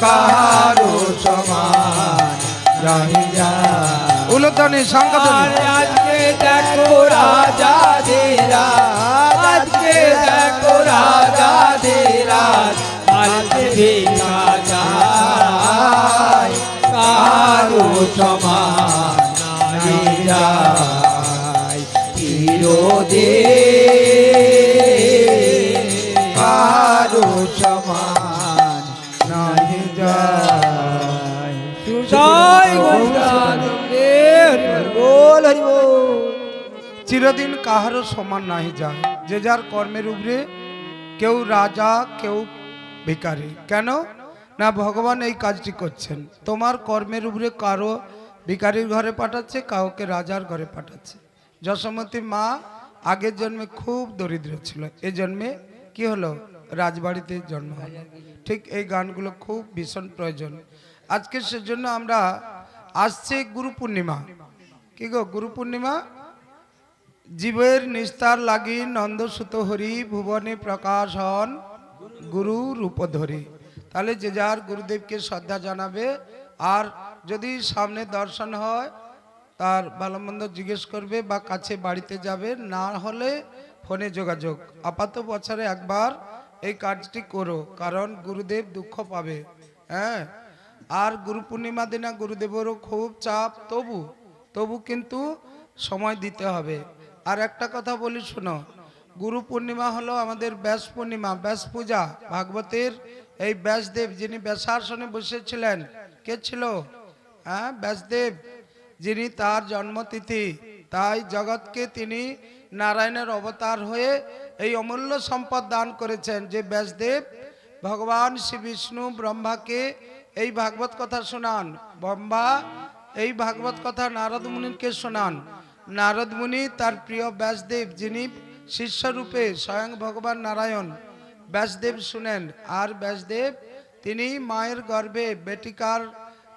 কাহারো সমান নাহি যায় উলুধ্বনি শঙ্খধ্বনি আজকে দেখো রাজা ধীরাজ আজকে দেখো রাজা ধীরাজ আজকে দেখা যায় কারো সমান নাহি যায় চিরদিন কারো সমান নাহি যায় জয় গৌরাঙ্গের বল হরি বল চিরদিন কাহারও সমান নাহি যায় যে যার কর্মের উপরে কেউ রাজা কেউ ভিখারি কেন না ভগবান এই কাজটি করছেন তোমার কর্মের উপরে কারো ভিখারির ঘরে পাঠাচ্ছে কাউকে রাজার ঘরে পাঠাচ্ছে যশোমতী মা আগের জন্মে খুব দরিদ্র ছিল এই জন্মে কি হলো রাজবাড়িতে জন্ম হলো ঠিক এই গানগুলো খুব ভীষণ প্রয়োজন আজকে সেজন্য আমরা আসছে গুরু পূর্ণিমা কি গো গুরু পূর্ণিমা জীবের নিস্তার লাগি নন্দসুত হরি ভুবনে প্রকাশ হন গুরু রূপ ধরি তাহলে যে যার গুরুদেবকে শ্রদ্ধা জানাবে আর যদি সামনে দর্শন হয় তার ভালো মন্দ জিজ্ঞেস করবে বা কাছে বাড়িতে যাবে না হলে ফোনে যোগাযোগ আপাত বছরে একবার এই কাজটি করো কারণ গুরুদেব দুঃখ পাবে হ্যাঁ আর গুরু পূর্ণিমা দিনা গুরুদেবেরও খুব চাপ তবু কিন্তু সময় দিতে হবে আর একটা কথা বলি শোনো গুরু পূর্ণিমা হলো আমাদের ব্যাস পূর্ণিমা ব্যাস পূজা ভাগবতের এই ব্যাসদেব যিনি ব্যাসাসনে বসেছিলেন কে ছিল হ্যাঁ ব্যাসদেব যিনি তার জন্মতিথি তাই জগৎকে তিনি নারায়ণের অবতার হয়ে এই অমূল্য সম্পদ দান করেছেন যে ব্যাসদেব ভগবান শ্রী বিষ্ণু ব্রহ্মাকে এই ভাগবত কথা শোনান ব্রহ্মা এই ভাগবত কথা নারদ মুনিকে শোনান নারদ মুনি তার প্রিয় ব্যাসদেব যিনি শিষ্যরূপে স্বয়ং ভগবান নারায়ণ ব্যাসদেব শুনেন আর ব্যাসদেব তিনি মায়ের গর্ভে বেটিকার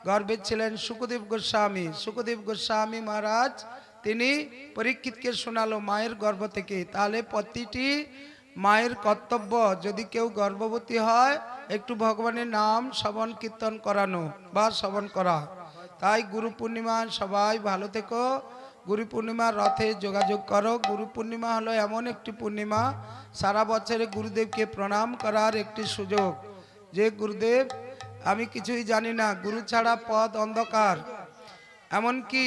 গর্ভে ছিলেন সুখদেব গোস্বামী মহারাজ তিনি পরীক্ষিতকে শোনালো মায়ের গর্ভ থেকে তাহলে প্রতিটি মায়ের কর্তব্য যদি কেউ গর্ভবতী হয় একটু ভগবানের নাম শ্রবণ কীর্তন করানো বা শ্রবণ করা তাই গুরু পূর্ণিমা সবাই ভালো থেকো গুরু পূর্ণিমার রথে যোগাযোগ করো গুরু পূর্ণিমা হলো এমন একটি পূর্ণিমা সারা বছরে গুরুদেবকে প্রণাম করার একটি সুযোগ যে গুরুদেব আমি কিছুই জানি না, গুরু ছাড়া পথ অন্ধকার। এমনকি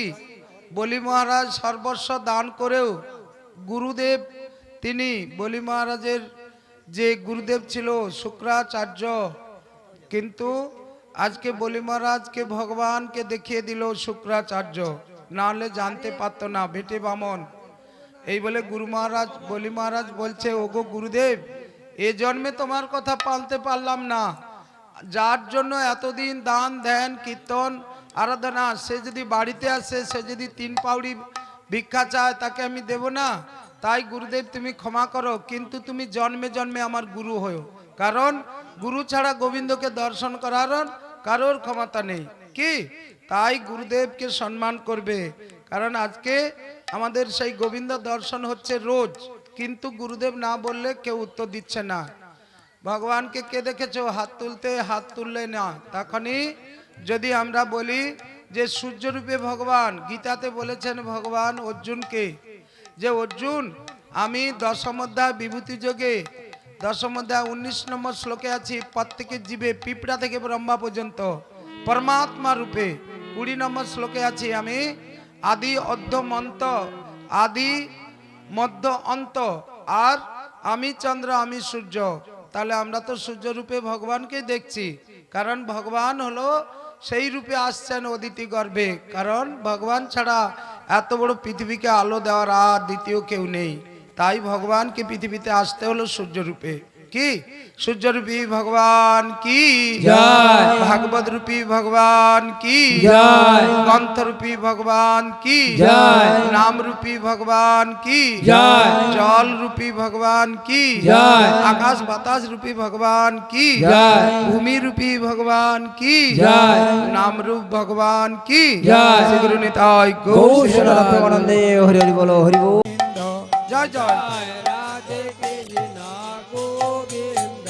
বলি মহারাজ সর্বস্ব দান করেও গুরুদেব, তিনি বলি মহারাজের যে গুরুদেব ছিল শুক্রাচার্য, কিন্তু আজকে বলি মহারাজকে ভগবানকে দেখিয়ে দিল শুক্রাচার্য, না হলে জানতে পারতো না বেটে বামন। এই বলে গুরু মহারাজ, বলি মহারাজ বলছে, ওগো গুরুদেব, এ জন্মে তোমার কথা পালতে পারলাম না, যার জন্য এতদিন দান ধ্যান কীর্তন আরাধনা, সে যদি বাড়িতে আসে, সে যদি 3 পাউড়ি ভিক্ষা চায়, তাকে আমি দেব না। তাই গুরুদেব তুমি ক্ষমা করো, কিন্তু তুমি জন্মে জন্মে আমার গুরু হও, কারণ গুরু ছাড়া গোবিন্দকে দর্শন করার কারোর ক্ষমতা নেই। কি তাই গুরুদেবকে সম্মান করবে, কারণ আজকে আমাদের সেই গোবিন্দ দর্শন হচ্ছে রোজ, কিন্তু গুরুদেব না বললে কেউ উত্তর দিচ্ছে না। ভগবানকে কে দেখেছো হাত তুলতে? হাত তুললে না। তখনই যদি আমরা বলি যে সূর্যরূপে ভগবান, গীতাতে বলেছেন ভগবান অর্জুনকে যে অর্জুন, আমি দশমধ্যায় বিভূতি যোগে, দশমধ্যায় 19 নম্বর শ্লোকে আছি, প্রত্যেকের জীবে পিঁপড়া থেকে ব্রহ্মা পর্যন্ত পরমাত্মা রূপে। 20 নম্বর শ্লোকে আছি আমি আদি অর্ধ মন্ত, আদি মধ্য অন্ত, আর আমি চন্দ্র আমি সূর্য। তাহলে আমরা তো সূর্য রূপে ভগবানকে দেখছি, কারণ ভগবান হলো সেই রূপে আসছেন অদিতি গর্ভে, কারণ ভগবান ছাড়া এত বড় পৃথিবীকে আলো দেওয়ার আর দ্বিতীয় কেউ নেই। তাই ভগবানকে পৃথিবীতে আসতে হলো সূর্য রূপে। কি সূর্যরূপী ভগবান কি জয়। ভাগবত রূপী ভগবান কি জয়। গ্রন্থরূপী ভগবান কি জয়। নামরূপী ভগবান কি জয়। জল রূপী ভগবান কি জয়। আকাশ বাতাস রূপী ভগবান কি জয়। ভূমি রূপী ভগবান কি জয়। নামরূপ ভগবান কি জয়। শ্রী গুরু নিতাই গৌর প্রেমানন্দে হরি হরি বলো হরি বল। জয় জয় রাধে কৃষ্ণ গোবিন্দ,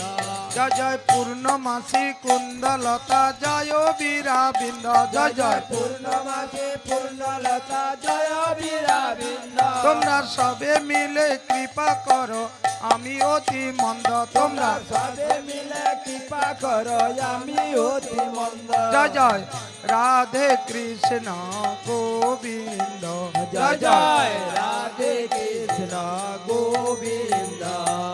জয় জয় পূর্ণমাসী কুন্দলতা জয় বীরা বৃন্দ জয় জয় পূর্ণমাসে পূর্ণলতা জয় বীরাবিন্দ, তোমরা সবে মিলে কৃপা করো, আমি অতি মন্দ, তোমরা সবে মিলে কৃপা করো, আমি অতি মন্দ। জয় জয় রাধে কৃষ্ণ গোবিন্দ জয় জয় রাধে কৃষ্ণ গোবিন্দ,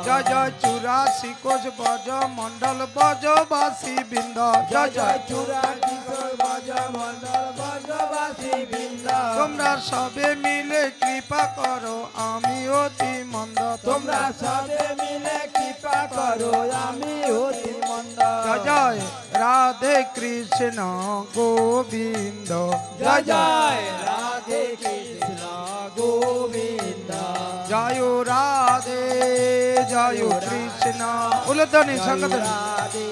জয় জয় 84 কোষ বজ মন্ডল বজবাসী বৃন্দ জয় জয় চূড়া কিশোর বজ মন্ডল বজবাসী বৃন্দ, তোমরা সবে মিলে কৃপা করো, আমি অতি মন্দ, তোমরা সবে মিলে কৃপা করো, আমি অতি মন্দ। জয় জয় রাধে কৃষ্ণ গোবিন্দ জয় জয় রাধে কৃষ্ণ গোবিন্দ, জয় রাধে জয় কৃষ্ণ উলধ্বনি জয় সংগত রাধে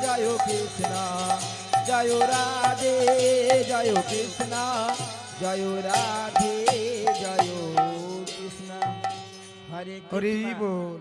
জয় কৃষ্ণ, জয় রাধে জয় কৃষ্ণ, জয় রাধে জয় কৃষ্ণ, হরে হরি কৃষ্ণ। বল।